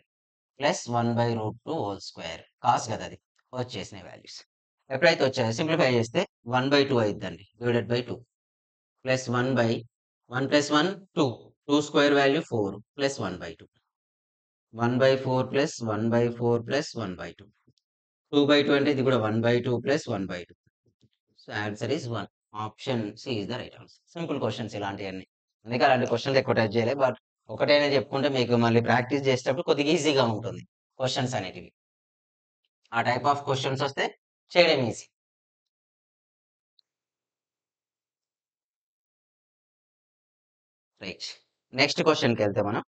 plus 1/√2 whole square cos కదా అది వచ్చేసిన వాల్యూస్. ఎప్పుడైతే వచ్చాయో సింప్లిఫై చేస్తే 1/2 అయిద్దండి, divided by 2 plus 1 plus 1 2, 2 square value 4 plus 1/2, 1/4 plus 1/4 plus 1/2, 2/2 అంటే ఇది కూడా 1/2 plus 1/2. So answer is 1. Option C is the right answer. Simple questions ఇలాంటివన్నీ. అందుకే అలాంటి క్వశ్చన్స్ ఎక్కువ టచ్ చేయలేదు, బట్ ఒకటైనా చెప్పుకుంటే మీకు మళ్ళీ ప్రాక్టీస్ చేసేటప్పుడు కొద్దిగా ఈజీగా ఉంటుంది క్వశ్చన్స్ అనేటివి. ఆ టైప్ ఆఫ్ క్వశ్చన్స్ వస్తే చేయడం ఈజీ. రైట్, నెక్స్ట్ క్వశ్చన్కి వెళ్తే మనం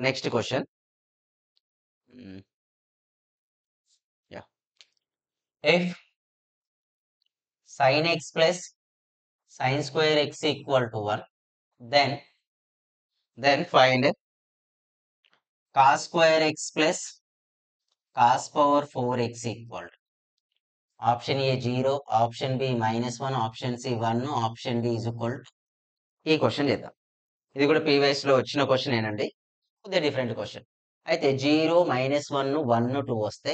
next question if sin x plus sin square x equal to 1, then find cos square x plus cos power 4x equal to option A 0, option B -1, option C 1, option D is equal to. ఈ question చేద్దాం. ఇది కూడా previous లో వచ్చిన question ఏనండి, కొద్దిగా different question. అయితే 0 -1 1 2 వస్తే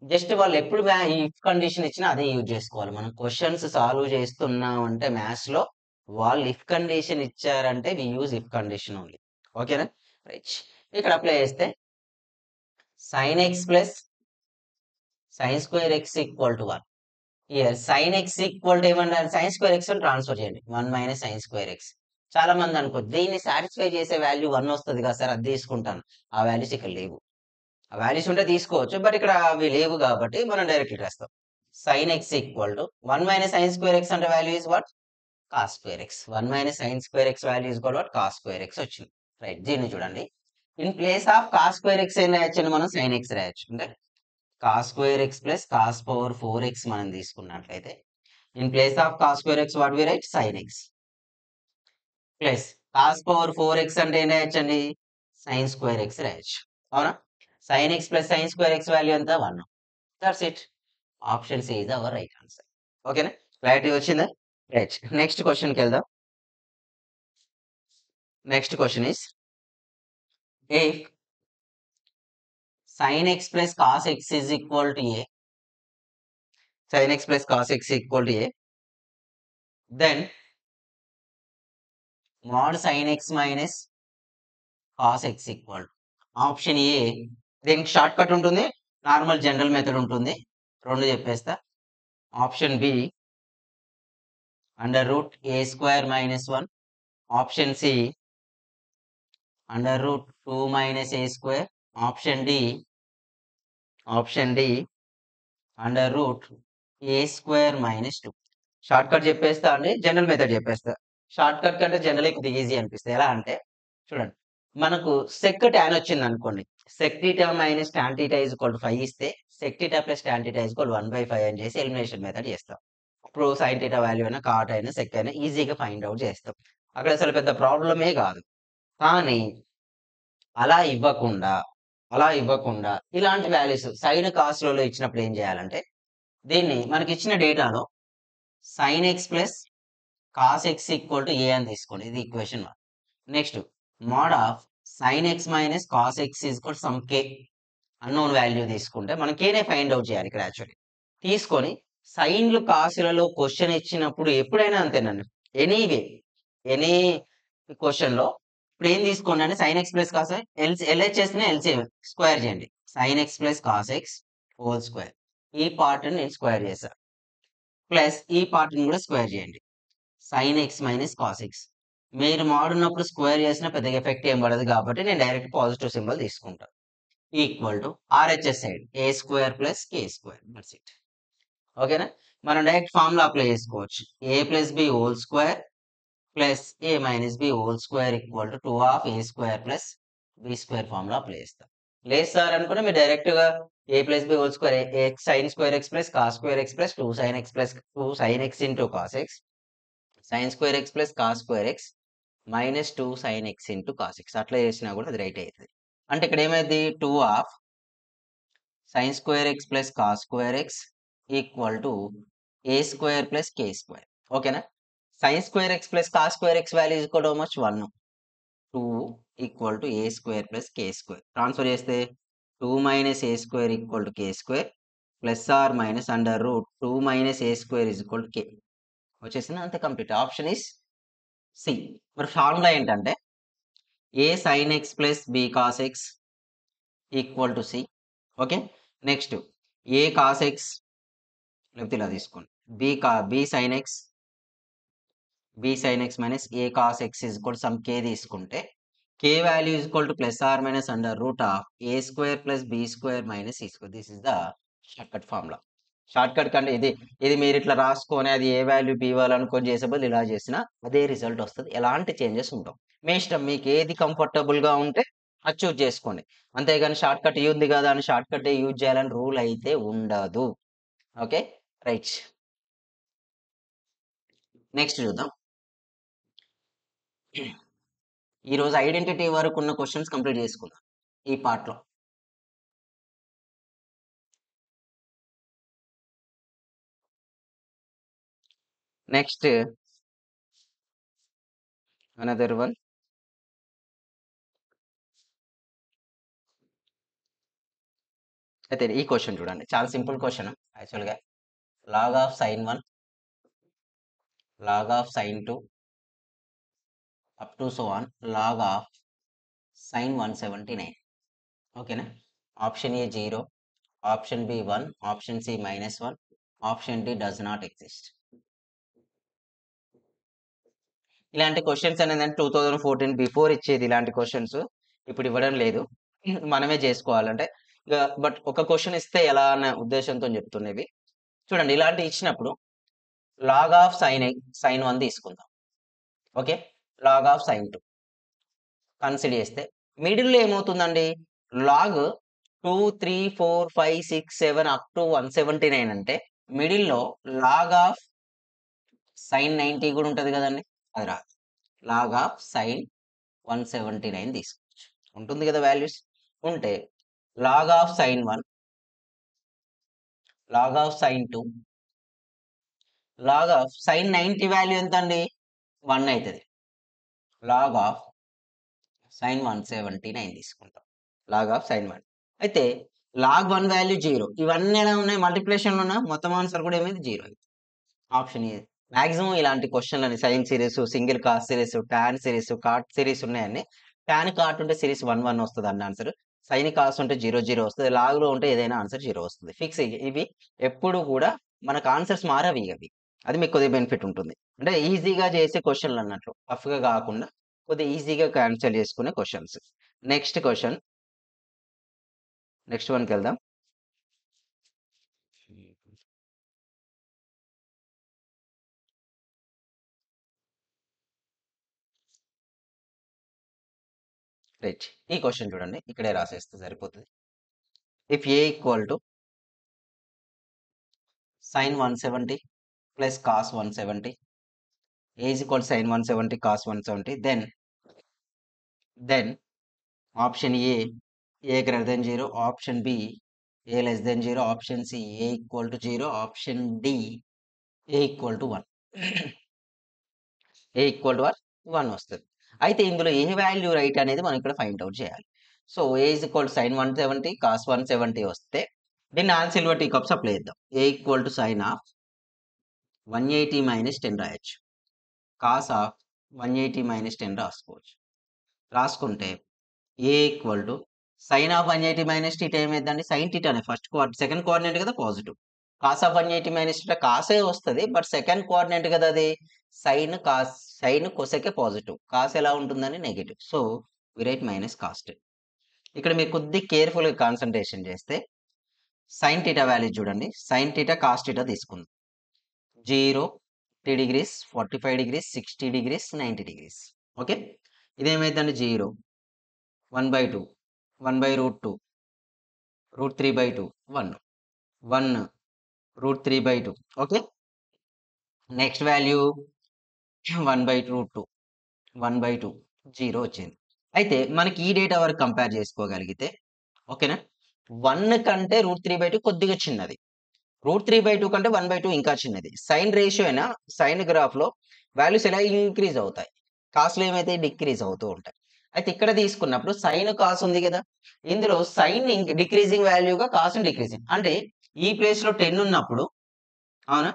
జస్ట్ వాళ్ళు ఎప్పుడు ఇఫ్ కండిషన్ ఇచ్చినా అదే యూజ్ చేసుకోవాలి. మనం క్వశ్చన్స్ సాల్వ్ చేస్తున్నాం అంటే మ్యాథ్స్ లో వాళ్ళు ఇఫ్ కండిషన్ ఇచ్చారంటే we use if condition only. ఓకేనా, రైట్. ఇక్కడ అప్లై చేస్తే sin x plus sin square x equal to 1. Here sin x equal to ఏమన్నారు, sin స్క్వేర్ x ట్రాన్స్ఫర్ చేయండి, 1 మైనస్ sin స్క్వేర్ x. చాలా మంది అనుకో దీన్ని సాటిస్ఫై చేసే వాల్యూ 1 వస్తుంది కదా సార్, అది తీసుకుంటాను. ఆ వాల్యూస్ ఇక్కడ లేవు. ఆ వాల్యూస్ ఉంటే తీసుకోవచ్చు, బట్ ఇక్కడ అవి లేవు కాబట్టి మనం డైరెక్ట్ రాస్తాం. sin x equal to 1 minus sin square x అంటే value is what, cos square x. 1 minus sin square x value is what, cos square x వచ్చింది. రైట్, దీన్ని చూడండి. In place of cos square x ఏం రాయొచ్చు, మనం sin x రాయొచ్చు. అంటే cos square x plus cos power 4x మనం తీసుకున్నట్లయితే in place of cos square x what we write sin x plus cos power 4x అంటే ఏం రాయొచ్చండి, sin స్క్వేర్ x రాయొచ్చు. అవునా, sin x plus sin square x value ఎంత 1. That's it. Option C is our right answer. ఓకేనా, clarity వచ్చిందా? Right, next క్వశ్చన్కి వెళ్దాం. Next question is if sin x plus cos x is equal to a, sin x plus cos x equal to a, then mod sin x minus cos x equal to. Option A, దీనికి short cut ఉంటుంది, normal general method ఉంటుంది, రెండు చెప్పేస్తా. Option B √a² - 1, option C √2 - a², option D option D under root A square minus 2. Short cut చెప్పేస్తా అండి, general method చెప్పేస్తా. Short cut కంటే general కొద్దిగా ఈజీ అనిపిస్తుంది. ఎలా అంటే చూడండి, మనకు సెక్ టాన్ వచ్చింది అనుకోండి, sec theta minus tan theta is equal to 5 ఇస్తే sec theta plus tan theta is equal 1/5 అని చేసి ఎలిమినేషన్ మెథడ్ చేస్తాం. ఇప్పుడు సైన్ టీటా వాల్యూ అయినా కాట్ అయినా సెక్ అయినా ఈజీగా ఫైండ్ అవుట్ చేస్తాం. అక్కడ అసలు పెద్ద ప్రాబ్లమే కాదు. కానీ అలా ఇవ్వకుండా అలా ఇవ్వకుండా ఇలాంటి వాల్యూస్ సైన్ కాస్ట్లలో ఇచ్చినప్పుడు ఏం చేయాలంటే, దీన్ని మనకి ఇచ్చిన డేటాలో sine x plus cos x equal to A అని తీసుకోండి. ఇది equation 1. Next mod of sine x minus cos x equal some K unknown value తీసుకుంటే మనం కేనే ఫైండ్ అవుట్ చేయాలి ఇక్కడ యాక్చువల్లీ. తీసుకొని సైన్లు కాసులలో క్వశ్చన్ ఇచ్చినప్పుడు ఎప్పుడైనా అంతేనండి, ఎనీవే ఎనీ క్వశ్చన్లో ఇప్పుడు ఏం తీసుకోండి అంటే sign x plus cos LHS ని ఎల్సిఎం స్క్వేర్ చేయండి. Sign x plus cos X whole square, ఈ పార్ట్ నేను స్క్వేర్ చేశాను. ప్లస్ ఈ పార్ట్ ని కూడా స్క్వేర్ చేయండి. Sign x minus cos X మీరు మాడున్నప్పుడు స్క్వేర్ చేసినా పెద్దగా ఎఫెక్ట్ ఏం పడదు కాబట్టి నేను డైరెక్ట్ పాజిటివ్ సింబల్ తీసుకుంటాను. Equal to RHS side A square plus K square, that's it. ఓకేనా, మనం డైరెక్ట్ ఫార్ములా అప్లై చేసుకోవచ్చు. A plus B whole square plus A minus B whole square equal to 2 of A square plus B square formula apply చేస్తాం. లేదు sir అనుకుంటే మీరు direct గా A plus B whole square x sine square x plus cos square x plus 2 sign x plus 2 sign X into cos X sine square x plus cos square X minus 2 sign X into cos X అట్లా చేసినా కూడా అది right అవుతుంది. అంటే ఇక్కడ ఏమైంది, 2 of sine square x plus cos square x equal to A square plus K square. ఓకేనా, sine square x plus cos square x value is equal to much 1, 2 equal to A square plus K square. Transfer చేస్తే 2 minus A square equal to K square plus or minus under root 2 minus A square is equal to K వచ్చేసింది. అంతే, complete. Option is C. మరి formula ఏంటంటే A sine x plus B cos x equal to C. Okay, next A cos x లేకపోతే ఇలా తీసుకోండి, B sine x minus A cos x is equal some K తీసుకుంటే K value is equal to plus or minus under root of A square plus B square minus C square. This is the short cut formula. Short cut కంటే ఇది మీరు ఇట్లా రాసుకొని అది ఏ value B అనుకొని చేసే బదులు ఇలా చేసినా అదే రిజల్ట్ వస్తుంది. ఎలాంటి చేంజెస్ ఉండవు. మీ ఇష్టం, మీకు ఏది కంఫర్టబుల్ గా ఉంటే అది చూజ్ చేసుకోండి. అంతేగాని షార్ట్ కట్ ఉంది కదా అని షార్ట్ కట్ యూజ్ చేయాలని రూల్ అయితే ఉండదు. Okay, right. నెక్స్ట్ చూద్దాం. ఈ రోజు ఐడెంటిటీ వరకు ఉన్న క్వశ్చన్స్ కంప్లీట్ చేసుకుందాం ఈ పార్ట్ లో. Next another one. అయితే ఈ క్వశ్చన్ చూడండి, చాలా సింపుల్ క్వశ్చన్ యాక్చువల్గా. Log of sine 1 log of sine 2 up to so on log of sine 179. ఓకేనా, option A 0, option B 1, option C -1, option D does not exist. ఇలాంటి questions అనేది 2014 before ఇచ్చేది. ఇలాంటి క్వశ్చన్స్ ఇప్పుడు ఇవ్వడం లేదు, మనమే చేసుకోవాలంటే. బట్ ఒక క్వశ్చన్ ఇస్తే ఎలా అనే ఉద్దేశంతో చెప్తున్నవి. చూడండి, ఇలాంటి ఇచ్చినప్పుడు లాగ్ ఆఫ్ సైన్ 1 తీసుకుందాం. Okay, log of sine 2 consider చేస్తే మిడిల్లో ఏమవుతుందండి, లాగ్ 2, 3, 4, 5, 6, 7 అప్ టు 179 అంటే మిడిల్లో లాగ్ ఆఫ్ సైన్ 90 కూడా ఉంటుంది కదండి. అది రాదు. లాగ్ ఆఫ్ సైన్ 179 తీసుకోవచ్చు, ఉంటుంది కదా వాల్యూస్. ఉంటే log of sine 1, log of sine 2, log of sine 90 value ఎంత అండి, 1 అవుతుంది. లాగ్ ఆఫ్ సైన్ 179 తీసుకుంటాం, లాగ్ ఆఫ్ సైన్ 1. అయితే లాగ్ 1 వాల్యూ 0. ఇవన్నీ ఎలా ఉన్నాయి, మల్టిప్లికేషన్ ఉన్నా, మొత్తం ఆన్సర్ కూడా ఏమైంది, 0. Option A. మాక్సిమం ఇలాంటి క్వశ్చన్లని sine series, single cos series, tan series, cot series ఉన్నాయండి. టాన్ కాట్ ఉంటే సిరీస్ 1, 1 వస్తుంది అన్న ఆన్సర్. సైన్ కాస్ ఉంటే 0, 0 వస్తుంది. లాగ్ లో ఉంటే ఏదైనా ఆన్సర్ 0 వస్తుంది. ఫిక్స్. ఇవి ఎప్పుడు కూడా మనకు ఆన్సర్స్ మారవి అవి. అది మీకు కొద్దిగా బెనిఫిట్ ఉంటుంది. అంటే ఈజీగా చేసే క్వశ్చన్లు అన్నట్లు, టఫ్ గా కాకుండా కొద్దిగా ఈజీగా క్యాన్సిల్ చేసుకునే క్వశ్చన్స్. నెక్స్ట్ క్వశ్చన్, నెక్స్ట్ వన్కి వెళ్దాం. రైట్. ఈ క్వెషన్ చూడండి. ఇక్కడే రాసేస్తే సరిపోతది. If A equal to sin 170 plus cos 170, A is equal sin 170 cos 170, then option A greater than 0, option B A less than 0, option C A equal to 0, option D A equal to 1. A equal to 1 వస్తది. అయితే ఇందులో ఏ value right అనేది మనం ఇక్కడ find out చేయాలి. So A is equal to sin 170 cos 170 వస్తే దీన్ని all silver tea cups apply చేద్దాం. A equal to sin of 180 minus 10 రాయొచ్చు. కాస్ ఆఫ్ 180 మైనస్ 10 రాసుకోవచ్చు. రాసుకుంటే A equal to sine of 180 minus theta ఏమైందండి? సైన్ టీటానే first second coordinate కదా positive. Cos of 180 minus theta కాసే వస్తుంది, బట్ సెకండ్ కోఆర్డినేట్ కదా అది. సైన్ కొసకే పాజిటివ్, కాస్ ఎలా ఉంటుందని negative. So we write minus cos 10. ఇక్కడ మీరు కొద్ది కేర్ఫుల్గా కాన్సన్ట్రేషన్ చేస్తే సైన్ టీటా వాల్యూ చూడండి. సైన్ టీటా కాస్ టీటా తీసుకుందాం. 0, 30 degrees, 45 degrees, 60 degrees, 90 degrees. Okay, ఇదేమైందండి? 0, 1/2, 1/√2, √3/2, 1, 1, √3/2. ఓకే, నెక్స్ట్ వాల్యూ 1/√2, 1/2, 0 వచ్చింది. అయితే మనకి ఈ డేటా వరకు కంపేర్ చేసుకోగలిగితే ఓకేనా, 1 కంటే √3/2 కొద్దిగా చిన్నది, √3/2 కంటే 1/2 ఇంకా చిన్నది. సైన్ రేషియో అయినా సైన్ గ్రాఫ్లో వాల్యూస్ ఎలా ఇంక్రీజ్ అవుతాయి, కాస్ట్లో ఏమైతే డిక్రీజ్ అవుతూ ఉంటాయి. అయితే ఇక్కడ తీసుకున్నప్పుడు సైన్ కాస్ ఉంది కదా, ఇందులో సైన్ డిక్రీజింగ్ వాల్యూగా కాస్ డిక్రీజింగ్, అంటే ఈ ప్లేస్లో 10 ఉన్నప్పుడు అవునా,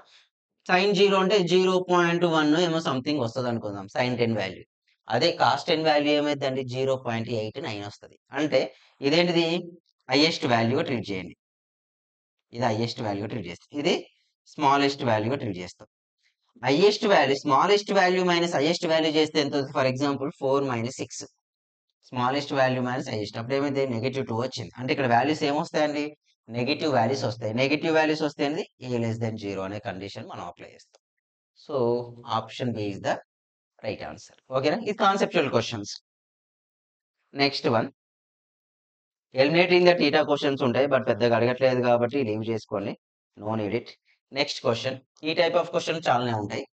సైన్ 0 అంటే 0.1 ఏమో సంథింగ్ వస్తుంది అనుకుందాం సైన్ 10 వాల్యూ. అదే కాస్ 10 వాల్యూ ఏమైందండి? 0.89 వస్తుంది. అంటే ఇదేంటిది? హైయెస్ట్ వాల్యూగా ట్రీట్ చేయండి. ఇది హైయెస్ట్ వాల్యూగా ట్రీట్ చేస్తాం, ఇది స్మాలెస్ట్ వాల్యూగా ట్రీట్ చేస్తాం. Highest value smallest value minus highest value చేస్తే ఎంత? For example 4 minus 6, smallest value minus highest, అప్పుడు ఏమైంది? -2 వచ్చింది. అంటే ఇక్కడ వాల్యూస్ ఏమొస్తాయండి? నెగిటివ్ వాల్యూస్ వస్తాయి. నెగిటివ్ వాల్యూస్ వస్తే ఏ లెస్ దెన్ 0 అనే కండిషన్ మనం అప్లై చేస్తాం. So option B is the right answer. ఓకేనా, ఇది conceptual questions. Next one, eliminating the theta questions ఉంటాయి, బట్ పెద్దగా అడగట్లేదు కాబట్టి లీవ్ చేసుకోండి, no need it. Next question, ఈ టైప్ ఆఫ్ క్వశ్చన్ చాలానే ఉంటాయి.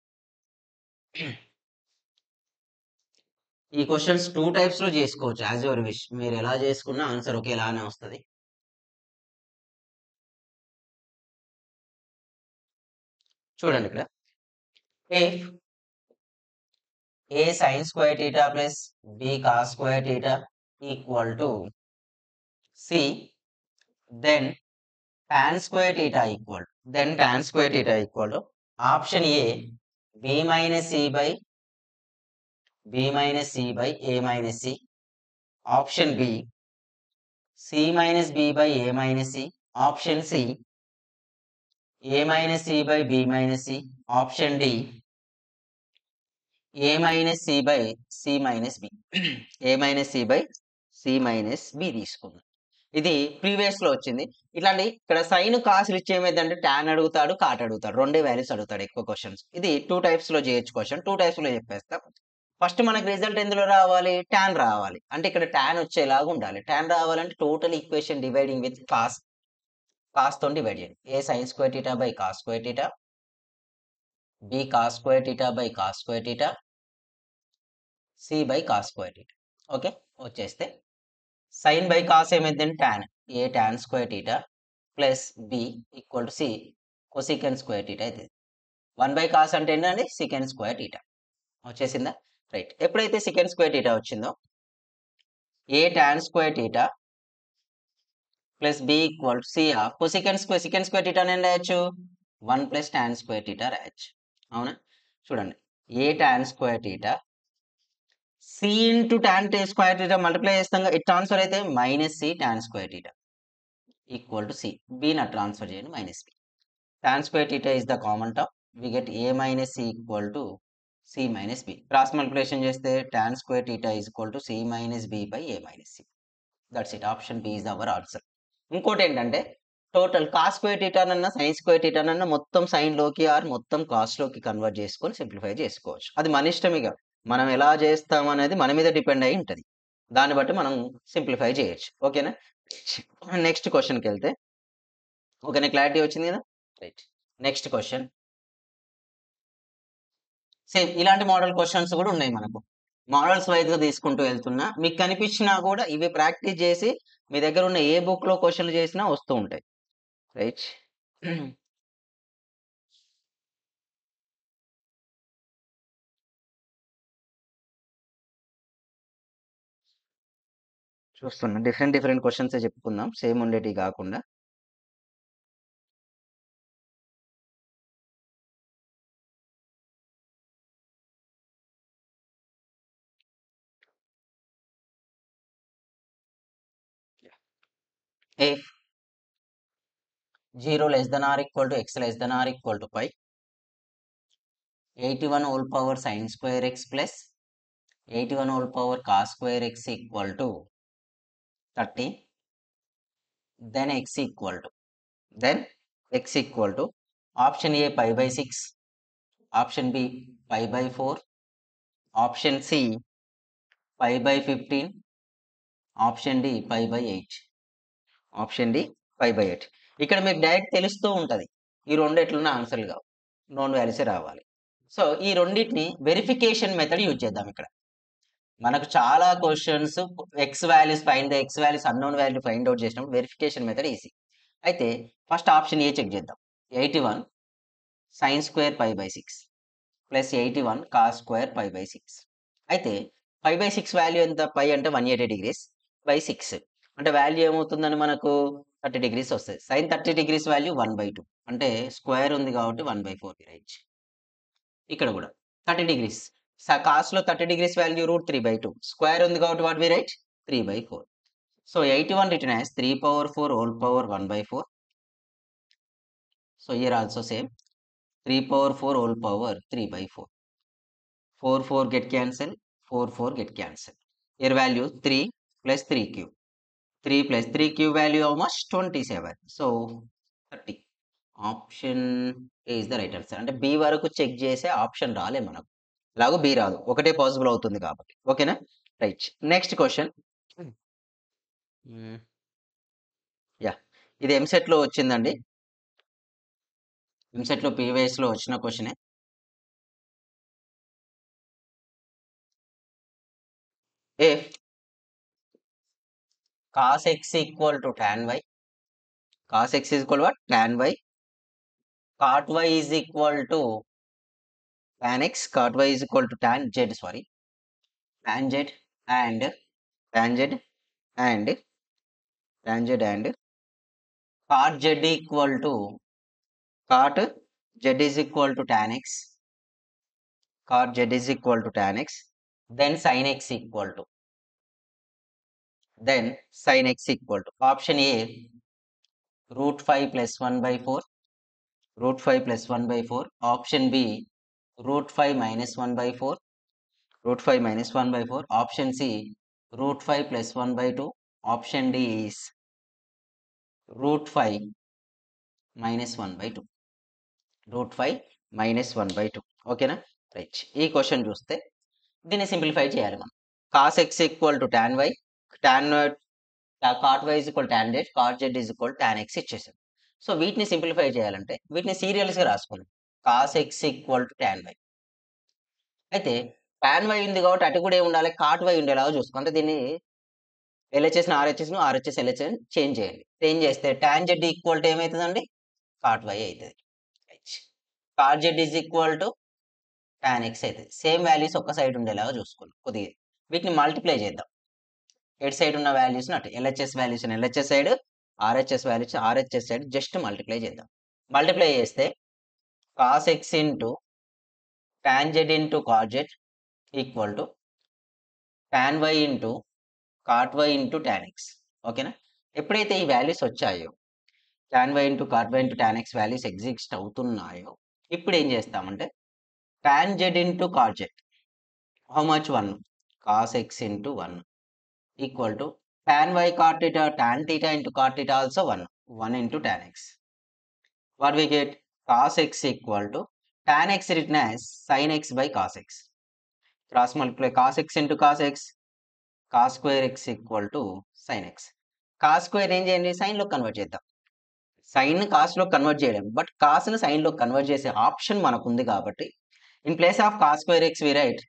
ఈ క్వశ్చన్స్ 2 టైప్స్ లో చేసుకోవచ్చు, యాజ్ యువర్ విష్. మీరు ఎలా చేసుకున్నా ఆన్సర్ ఒకేలానే వస్తుంది. చూడండి ఇక్కడ, if A sin square theta plus b cos square theta equal to c, then tan square theta equal to option A b minus c by a minus c, option B c minus b by a minus c, option C a minus c by b minus c, option D a minus c by c minus b. a minus c by c minus b తీసుకుందాం. ఇది previous లో వచ్చింది. ఇట్లాంటి ఇక్కడ sign కాసులు ఇచ్చి ఏమైందంటే tan అడుగుతాడు, కాట్ అడుగుతాడు, రెండే వాల్యూస్ అడుగుతాడు ఎక్కువ క్వశ్చన్స్. ఇది 2 టైప్స్ లో చేయొచ్చు క్వశ్చన్, 2 టైప్స్ లో చెప్పేస్తాం. ఫస్ట్ మనకు రిజల్ట్ ఎందులో రావాలి? టాన్ రావాలి. అంటే ఇక్కడ టాన్ వచ్చేలాగా ఉండాలి. టాన్ రావాలంటే total equation dividing with cos తో డివైడ్ చేయండి. A sine square theta by cos square theta, B cos square theta by cos square theta, C by cos square theta. Okay, వచ్చేస్తే sine by cos ఏమైందంటే tan, A tan square theta plus B equal to C cosecant square theta అయితే 1 by cos అంటే ఏంటండి? Secant square theta. వచ్చేసిందా? Right. ఎప్పుడైతే secant square theta వచ్చిందో A tan square theta plus B equal to C of cosecant square theta అని రాయొచ్చు 1 plus tan square theta రాయొచ్చు. అవునా, చూడండి, A tan square theta C into tan square theta multiply చేస్తాం, ఇది transfer అయితే minus C tan square theta equal to C, B నా transfer చేయండి minus B. Tan square theta is the common term, we get A minus C equal to C minus B. Cross multiplication చేస్తే tan square theta is equal to C minus B by A minus C. That's it, option B is our answer. ఇంకోటి ఏంటంటే total cos square టీటానన్నా sine square టీటానన్నా మొత్తం sine లోకి are మొత్తం cos లోకి convert చేసుకొని సింప్లిఫై చేసుకోవచ్చు. అది మన ఇష్టం, ఇక మనం ఎలా చేస్తాం అనేది మన మీద డిపెండ్ అయి ఉంటుంది. దాన్ని బట్టి మనం సింప్లిఫై చేయొచ్చు. ఓకేనా? నెక్స్ట్ క్వెషన్‌కెళ్తే ఓకేనా? క్లారిటీ వచ్చింది కదా! రైట్. Next question. సేమ్ ఇలాంటి మోడల్ క్వెషన్స్ కూడా ఉన్నాయి మనకు. మోడల్స్ వైస్‌గా తీసుకుంటూ వెళ్తున్నా. మీకు కనిపించినా కూడా ఇవి ప్రాక్టీస్ చేసి మీ దగ్గర ఉన్న ఏ బుక్‌లో క్వెషన్‌లు చేసినా వస్తూ ఉంటాయి. రైట్. చూస్తున్నా. డిఫరెంట్ క్వెషన్సే చెప్పుకుందాం. సేమ్ ఉండేటివి గాకుండా. If 0 less than or equal to x less than or equal to pi 81 whole power sin square x plus 81 whole power cos square x equal to 30 then x equal to option A pi by 6, option B pi by 4, option C pi by 15, option D pi by 8. Option D pi by 8. ఇక్కడ మీకు direct తెలుస్తూ ఉంటది. ఈ 2 ఎట్లున్నా ఆన్సర్‌లు కావు. Known వాల్యూసే రావాలి. So, ఈ రెండిటిని వెరిఫికేషన్ మెథడ్ యూజ్ చేద్దాం ఇక్కడ. మనకు చాలా questions x values unknown value find out చేసినప్పుడు వెరిఫికేషన్ మెథడ్ ఈజీ. అయితే ఫస్ట్ ఆప్షన్ ఏ చెక్ చేద్దాం. 81 sin square pi by 6 plus 81 cos square pi by 6. అయితే పై బై 6 వాల్యూ ఎంత? పై అంటే 180 డిగ్రీస్ బై 6 అంటే వాల్యూ ఏమవుతుందని మనకు 30 డిగ్రీస్ వస్తది. sin 30 డిగ్రీస్ వాల్యూ 1/2 అంటే స్క్వేర్ ఉంది కాబట్టి 1/4 రైట్. ఇక్కడ కూడా 30 డిగ్రీస్. కాస్‌లో 30 డిగ్రీస్ వాల్యూ √3/2. స్క్వేర్ ఉంది కాబట్టి what we write 3/4. So 81 written as 3/4 whole power 1/4. So here also same 3/4 whole power 3/4. 4, 4 get cancel, 4, 4 get cancel. Here value 3 plus 3 cube. 3 plus 3 cube value how much? 27. So 30. Option A is the right answer. అంటే B వరకు check చేసే option రాలే మనకు. ఎలాగో B రాదు. ఒకటే possible అవుతుంది కాబట్టి. ఓకేనా? రైట్. Next question. యాహ్! ఇది ఎంసెట్‌లో వచ్చిందండి. ఎంసెట్‌లో ప్రీవియస్‌లో వచ్చిన క్వెషనే. If cos x equal to tan y, cos x is equal to what? Tan y, cot y is equal to tan x, cot y is equal to tan z, sorry, tan z and tan z and tan z and cot z equal to cot z is equal to tan x, cot z is equal to tan x, then sin x equal to, then sin x equal to option A √5 plus 1/4, √5 plus 1/4, option B √5 minus 1/4, √5 minus 1/4, option C √5 plus 1/2, option D is √5 minus 1/2, √5 minus 1/2. ఓకేనా? Right. ఈ question చూస్తే దీన్ని simplify చేయాలి మనం. cos x equal to tan y, tan cot y is equal tan z, cot z is equal tan x ఇచ్చేసాం. So వీటిని simplify చేయాలంటే వీటిని సీరియల్స్‌గా రాసుకుందాం. cos x equal to tan y. అయితే tan y ఉంది కాబట్టి అటు కూడా ఏముండాలి? cot y ఉండేలాగా చూసుకో. అంటే దీన్ని ఎల్‌హెచ్‌ఎస్‌ని ఆర్‌హెచ్‌ఎస్‌ను, ఆర్‌హెచ్‌ఎస్ ఎల్‌హెచ్‌ఎస్‌ని చేంజ్ చేయండి. చేంజ్ చేస్తే tan z ఈక్వల్ టు ఏమైతదండి? cot y అయితది. Right. cot z is equal to tan x అయితది. సేమ్ వాల్యూస్ ఒక్క సైడ్ ఉండేలాగా చూసుకోండి కొద్దిగా. వీటిని మల్టిప్లై చేద్దాం. ఎటు సైడ్ ఉన్న వాల్యూస్‌ని అటు ఎల్‌హెచ్‌ఎస్ వాల్యూస్‌ని LHS side, RHS values RHS side just multiply చేద్దాం. మల్టిప్లై చేస్తే cos x into tan z into cot z equal to tan y into cot y into tan x. ఓకేనా? ఎప్పుడైతే ఈ వాల్యూస్ వచ్చాయో tan y into cot y into tan x values exist అవుతున్నాయో ఇప్పుడు ఏం చేస్తామంటే tan z into cot z how much 1 cos x into 1 equal to tan y cot theta tan theta into cot theta also 1 into tan x. What we get? Cos x equal to tan x written as sin x by cos x. Cross multiply cos x into cos x. Cos square x equal to sine x. Cos square ఏం చేయండి, సైన్లో convert చేద్దాం. Sine కాస్లో convert చేయలేం, but కాస్ను సైన్లో convert చేసే option మనకు ఉంది కాబట్టి in place of cos square x we write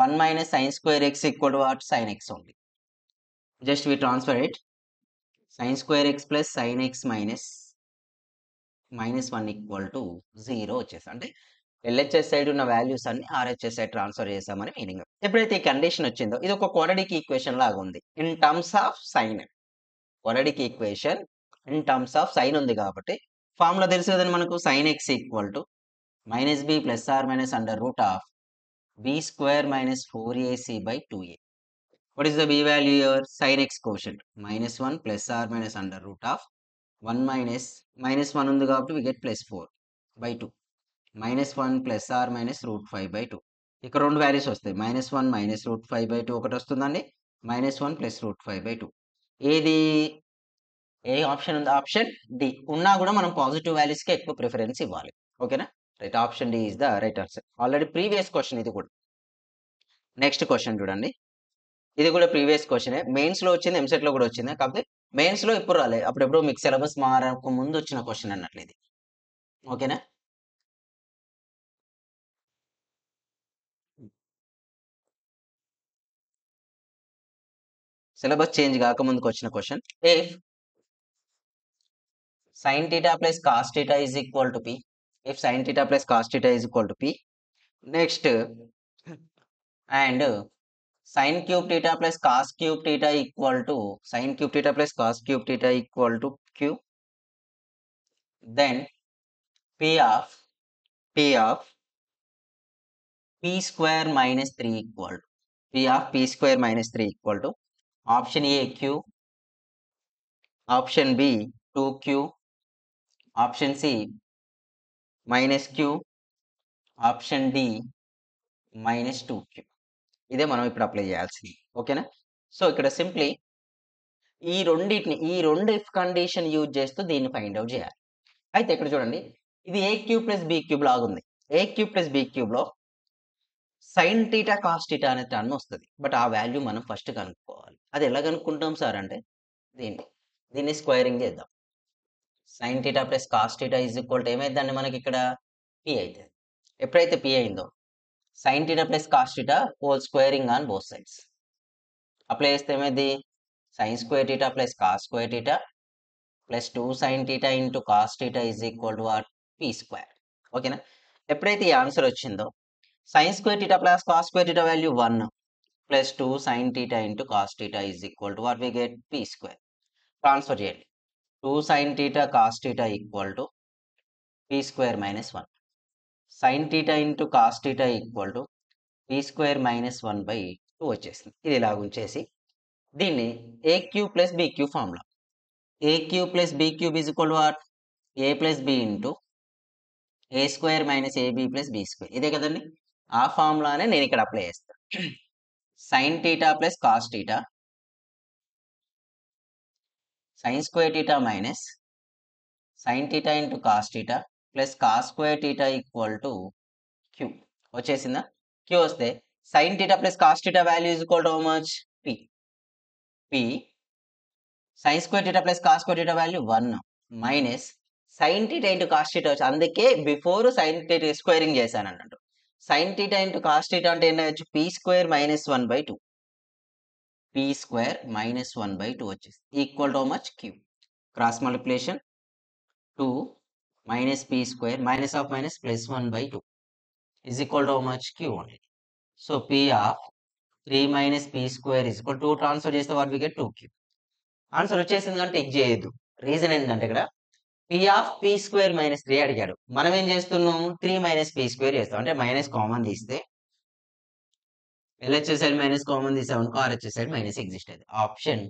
1 minus sin square x equal to what? Sin x only. Just we transfer it. Sin square x plus sin x minus 1 equal to 0 వచ్చేసి అంటే LHS side ఉన్న values అన్ని RHS side transfer చేసామని meaning. ఎప్పుడైతే ఈ condition వచ్చిందో ఇది ఒక క్వాడ్రాటిక్ ఈక్వేషన్ లాగా ఉంది in terms of sine. Quadratic equation in terms of sine ఉంది కాబట్టి ఫార్ములా తెలుసు కదండి మనకు, sin x equal to minus B plus or minus under root of b square minus 4ac by 2a. What is the b value here? Sin x quotient minus 1 plus or minus under root of 1 minus 1 ఉంది కాబట్టి we get plus 4 by 2 minus 1 plus or minus root 5 by 2. ఇక్కడ రెండు values వస్తాయి, minus 1 minus root 5 by 2 ఒకటి వస్తుందండి, minus 1 plus root 5 by 2. ఏది ఏ option ఉంది? Option D. ఉన్నా కూడా మనం పాజిటివ్ వాల్యూస్కి ఎక్కువ ప్రిఫరెన్స్ ఇవ్వాలి. ఓకేనా? Right, option D is the right answer. Already previous question ఇది కూడా. నెక్స్ట్ క్వశ్చన్ చూడండి, ఇది కూడా ప్రీవియస్ క్వశ్చనే, మెయిన్స్ లో వచ్చింది, ఎంసెట్ లో కూడా వచ్చింది, కాకపోతే మెయిన్స్ లో ఇప్పుడు రాలేదు, అప్పుడెప్పుడు మీకు సిలబస్ మారక ముందు వచ్చిన క్వశ్చన్ అన్నట్లు ఇది. ఓకేనా? సిలబస్ చేంజ్ కాకముందుకు వచ్చిన question. If sin theta plus cos theta is equal to p, if sin theta plus cos theta is equal to p, next and sin cube theta plus cos cube theta equal to sin cube theta plus cos cube theta equal to q, then p of p square minus 3 equal to p of p square minus 3 equal to option A q, option B 2q, option C minus q, option D minus 2q. ఇదే మనం ఇప్పుడు apply చేయాల్సింది. ఓకేనా? So ఇక్కడ simply ఈ రెండు if condition use చేస్తూ దీన్ని ఫైండ్ అవుట్ చేయాలి. అయితే ఇక్కడ చూడండి, ఇది ఏ క్యూబ్ ప్లస్ బి క్యూబ్ లాగా ఉంది. ఏ క్యూబ్ ప్లస్ బి క్యూబ్ లో సైన్ టీటా కాస్ టీటా అనే టర్మ్ వస్తుంది, బట్ ఆ వాల్యూ మనం ఫస్ట్ కనుక్కోవాలి. అది ఎలా కనుక్కుంటాం సార్ అంటే దీన్ని స్క్వేరింగ్ చేద్దాం. Sign theta plus cos theta is equal to ఏమైందండి మనకి ఇక్కడ పి అవుతుంది. ఎప్పుడైతే పి అయిందో sign theta plus cos theta whole squaring on both sides apply చేస్తే ఏమైంది, sign square theta plus cos square theta plus 2 sine theta into cos theta is equal to what? P square. ఓకేనా? ఎప్పుడైతే ఈ answer వచ్చిందో sine square theta plus cos square theta value 1 plus 2 sine theta into cos theta is equal to what we get? P square. Transfer చేయండి. 2 sine theta cos theta equal to P square minus 1, sine theta into cos theta equal to P square minus 1 by 2 వచ్చేసింది. ఇది ఇలా ఉంచేసి దీన్ని A cube plus B cube formula, A cube plus B cube is equal to what? A plus B into A square minus AB plus B square. ఇదే కదండి, ఆ ఫార్ములానే నేను ఇక్కడ అప్లై చేస్తాను. Sine theta plus cos theta sine square theta minus sine theta into cos theta plus cos square theta equal to Q వచ్చేసిందా? Q వస్తే sine theta plus cos theta value is equal to how much? P. P sine square theta plus cos square theta value 1 minus sine theta into cos theta వచ్చి, అందుకే before sine theta squaring చేశాను అన్నట్టు. Sine theta into cos theta అంటే ఏంటంటే P square minus 1 by 2, P square minus 1 by 2 వచ్చేసి equal to how much? Q. Cross multiplication 2 minus p square minus of minus plus 1 by 2 is equal to how much? Q only. So p of 3 minus p square is equal to 2 transfer చేస్తే what we get? 2q. Answer వచ్చేసింది కానీ tick చేయొద్దు. Reason ఏంటంటే ఇక్కడ p of p square minus 3 అడిగాడు, మనం ఏం చేస్తున్నాం? 3 minus p square చేస్తాం, అంటే మైనస్ కామన్ తీస్తే LHS సైడ్ మైనస్ కామన్ తీసామనుకో RHS సైడ్ మైనస్ ఎగ్జిస్ట్ అయింది. Option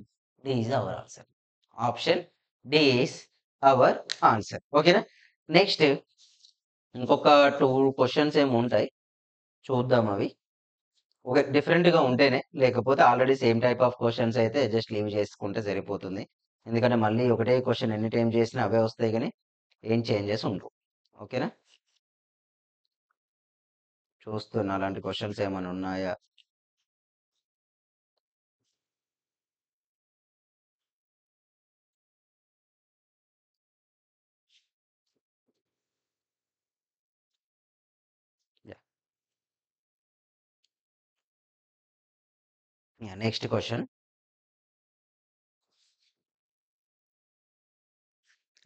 D is our answer. Option D is our answer. ఓకేనా? నెక్స్ట్ ఇంకొక 2 క్వశ్చన్స్ ఏమి ఉంటాయి, చూద్దాం. అవి ఒక డిఫరెంట్గా ఉంటేనే, లేకపోతే already same type of questions అయితే జస్ట్ లీవ్ చేసుకుంటే సరిపోతుంది. ఎందుకంటే మళ్ళీ ఒకటే క్వశ్చన్ ఎన్ని టైం చేసినా అవే వస్తాయి, కానీ ఏం చేంజెస్ ఉండవు. ఓకేనా? చూస్తున్నా అలాంటి క్వశ్చన్స్ ఏమైనా ఉన్నాయా. Next question.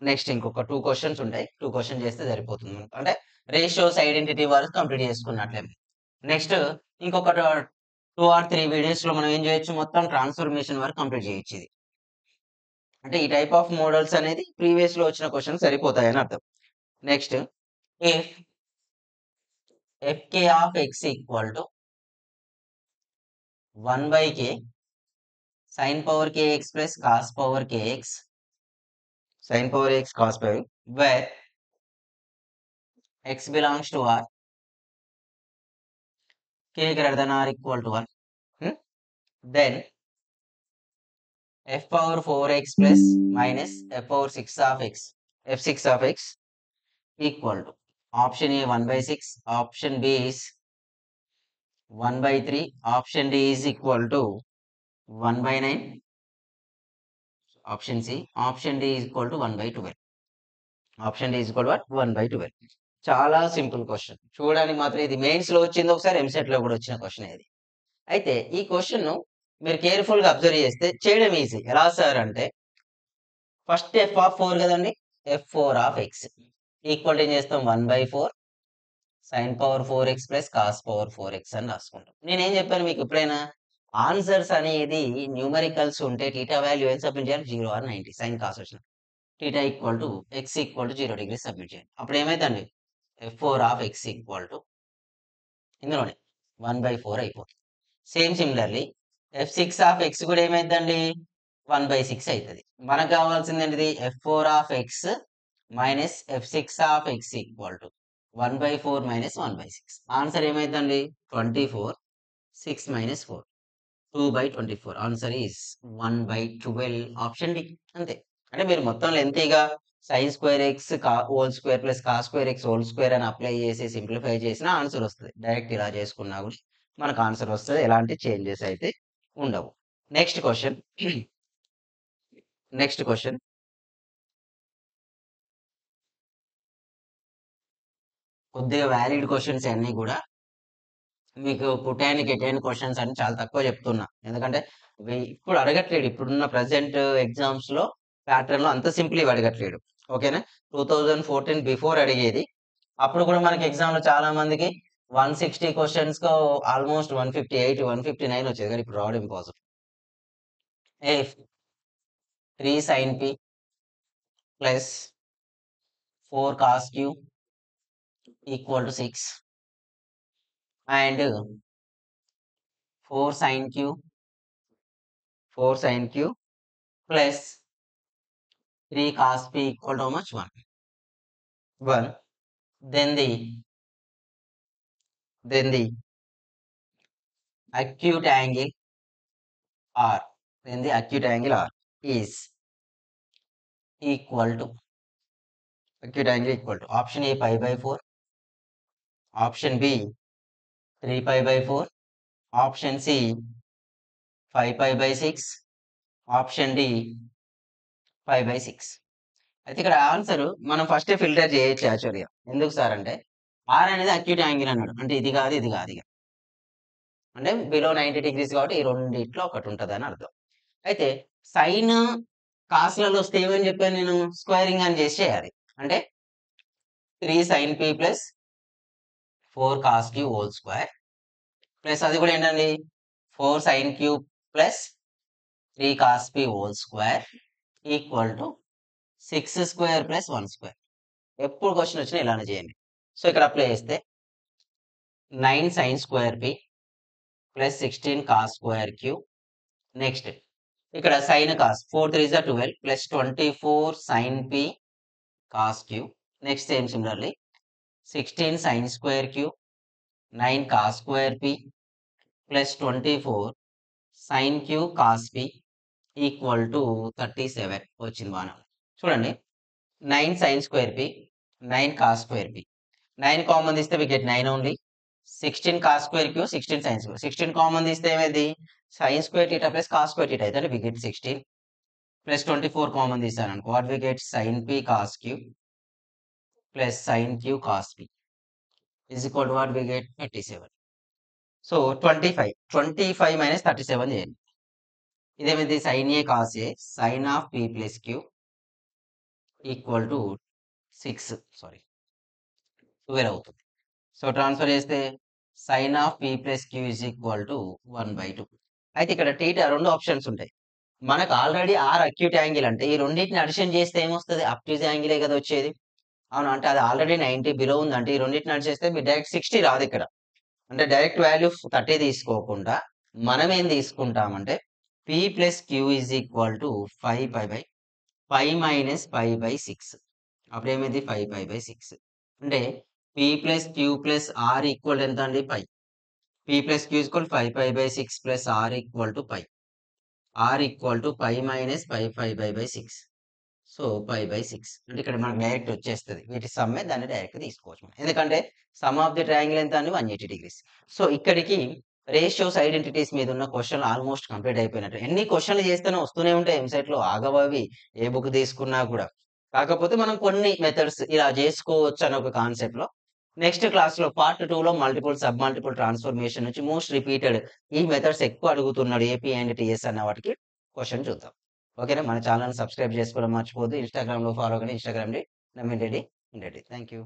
నెక్స్ట్ ఇంకొక 2 క్వశ్చన్స్ ఉంటాయి. 2 క్వశ్చన్ చేస్తే సరిపోతుంది మనకు. అంటే రేషియోస్ ఐడెంటిటీ వరకు కంప్లీట్ చేసుకున్నట్లే. నెక్స్ట్ ఇంకొక 2 ఆర్ 3 వీడియోస్‌లో మనం ఏం చేయొచ్చు, మొత్తం ట్రాన్స్‌ఫర్మేషన్ వరకు కంప్లీట్ చేయొచ్చు ఇది. అంటే ఈ టైప్ ఆఫ్ మోడల్స్ అనేది ప్రీవియస్‌లో వచ్చిన క్వశ్చన్స్ సరిపోతాయని అర్థం. Next if fk of x equal to 1/k sin power kx plus cos power kx sin power x cos power, where x belongs to R, k greater than or equal to 1, then f power 4x plus minus f power 6 of x, f6 of x equal to option A 1/6, option B is 1/3, option D is equal to 1/9, option C, option D is equal to 1/12. Option D is equal to 1/12. చాలా simple question. చూడడానికి మాత్రం ఇది mains లో వచ్చింది, ఒకసారి ఎంసెట్ లో కూడా వచ్చిన క్వశ్చన్ ఇది. అయితే ఈ క్వశ్చన్ మీరు కేర్ఫుల్ గా అబ్జర్వ్ చేస్తే చేయడం ఈజీ. ఎలా సార్ అంటే, ఫస్ట్ ఎఫ్ ఆఫ్ 4 కదండి, f4 ఆఫ్ x ఈక్వల్ ఏం చేస్తాం, 1/4 sin power 4x plus cos power 4x అని రాసుకుంటాం. నేనేం చెప్పాను మీకు, ఎప్పుడైనా ఆన్సర్స్ అనేది న్యూమరికల్స్ ఉంటే టీటా వాల్యూ ఏం సబ్మిట్ చేయాలి, 0 ఆర్ 90 సైన్ కాస్ వచ్చిన theta equal to x equal to 0 degree submit చేయాలి. అప్పుడు ఏమైందండి, f4 of x equal to ఇందులోనే 1/4 అయిపోతుంది. Same similarly f6 of x కూడా ఏమైందండి, 1/6 అవుతుంది. మనకు కావాల్సింది ఏంటిది, f4 of x minus f6 of x equal to 1/4 minus 1/6. Answer ఏమైందండి, 24, 6 minus 4, 2/24. Answer is 1/12, option D. అంతే. అంటే మీరు మొత్తం లెంతీగా sine square x whole square plus cos square x whole square అని అప్లై చేసి సింప్లిఫై చేసిన ఆన్సర్ వస్తుంది. డైరెక్ట్ ఇలా చేసుకున్నా కూడా మనకు ఆన్సర్ వస్తుంది. ఎలాంటి చేంజెస్ అయితే ఉండవు. Next question. Next question. కొద్దిగా వ్యాలిడ్ క్వశ్చన్స్ అన్ని కూడా మీకు పుట్టాయని గెటాయని క్వశ్చన్స్ అని చాలా తక్కువ చెప్తున్నా. ఎందుకంటే ఇప్పుడు అడగట్లేడు, ఇప్పుడున్న ప్రజెంట్ ఎగ్జామ్స్ లో ప్యాటర్న్ లో అంత సింపుల్ ఇవి అడగట్లేడు. ఓకేనా, 2014 బిఫోర్ అడిగేది. అప్పుడు కూడా మనకి ఎగ్జామ్ లో చాలా మందికి 160 క్వశ్చన్స్ కు ఆల్మోస్ట్ 158, 159 వచ్చేది, కానీ ఇప్పుడు రావడం impossible. A 3 sin p plus 4 cos q equal to 6 and 4 sin q ప్లస్ 3 cos p equal to how much, 1. Then the acute angle R, is equal to, option A pi/4, option B 3 pi/4, option C 5 pi/6, option D 5/6. అయితే ఇక్కడ answer మనం first filter చేయొచ్చు యాక్చువల్గా. ఎందుకు sir అంటే, are అనేది acute angle అన్నాడు, అంటే ఇది కాదు ఇది కాదు ఇక, అంటే బిలో 90 డిగ్రీస్ కాబట్టి ఈ రెండిట్లో ఒకటి ఉంటుంది అని అర్థం. అయితే సైన్ కాస్లలో వస్తే ఏమని చెప్పాను నేను, స్క్వేరింగ్ అని చేసి చేయాలి. అంటే 3 sin p plus 4 cos q whole square plus అది కూడా ఏంటండి 4 sin q ప్లస్ 3 cos p whole square equal to 6 square plus 1 square. ఎప్పుడు క్వశ్చన్ వచ్చినా ఇలానే చేయండి. సో ఇక్కడ అప్లై చేస్తే 9 sin square p plus 16 cos square q. Next ఇక్కడ sine cos 4 3 12 plus 24 sin p cos q. Next same similarly 16 sin square q 9 cos square p plus 24 sin q cos p equal to 37 వచ్చింది బాగా. చూడండి, 9 sin square p 9 cos square p, 9 common తీస్తే we get 9 only. 16 cos square q 16 sin square, 16 common తీస్తే ఏమైంది, sin square theta plus cos square theta అయితే we get 16 plus 24 common తీసాను అనుకో, what we get sin p cos q plus sin q cos p is equal to what we get 37. So 25 minus 37 చేయండి. ఇదేమైంది sin A cos A sin of P plus Q equal to 6 sorry 12 అవుతుంది. So transfer చేస్తే sin of P plus Q is equal to 1/2. అయితే ఇక్కడ θ 2 options ఉంటాయి. మనకు already R acute angle అంటే ఈ రెండిటిని అడిషన్ చేస్తే ఏమొస్తది? అబ్ట్యూజ్ యాంగిలే కదా వచ్చేది. అవును. అంటే అది ఆల్రెడీ 90 బిలో ఉందంటే ఈ రెండిటిని యాడ్ చేస్తే మీరు డైరెక్ట్ 60 రాదిక్కడ. అంటే డైరెక్ట్ వాల్యూ 30 తీసుకోకుండా మనం ఏం తీసుకుంటామంటే P plus Q is equal to 5 minus 6. అప్పుడేమైంది 5/6. అంటే P plus Q plus R equal ఎంత అండి? 5. P plus Q equal 5/6 plus R equal to 5. R equal to 5 minus 5/6. So 5/6 అంటే ఇక్కడ మనకు డైరెక్ట్ వచ్చేస్తది. వీటి సమ్మే దాన్ని డైరెక్ట్‌గా తీసుకోవచ్చు మనం. ఎందుకంటే సమ్ ఆఫ్ ది ట్రయాంగిల్ ఎంత అండి? 180 డిగ్రీస్. సో ఇక్కడికి రేషియోస్, ఐడెంటిటీస్ మీద ఉన్న క్వెషన్‌లు ఆల్‌మోస్ట్ కంప్లీట్ అయిపోయినట్టే. ఎన్ని క్వెషన్‌లు చేస్తేనే వస్తూనే ఉంటాయి ఎంసెట్‌లో ఆగవవి. ఏ బుక్ తీసుకున్నా కూడా. కాకపోతే మనం కొన్ని మెథడ్స్ ఇలా చేసుకోవచ్చు అనే ఒక కాన్సెప్ట్‌లో నెక్స్ట్ క్లాస్‌లో పార్ట్ 2లో మల్టిపుల్, సబ్ మల్టిపుల్ ట్రాన్స్‌ఫర్మేషన్ నుంచి మోస్ట్ రిపీటెడ్ ఈ మెథడ్స్ ఎక్కువ అడుగుతున్నాడు ఏపీ అండ్ టీఎస్ అన్న వాటికి క్వెషన్ చూద్దాం. ఓకేనా? మన ఛానెల్‌ని సబ్స్క్రైబ్ చేసుకోవడం మర్చిపోవద్దు. ఇన్‌స్టాగ్రామ్‌లో ఫాలో కండి. Instagram Naveen Reddy. Thank you.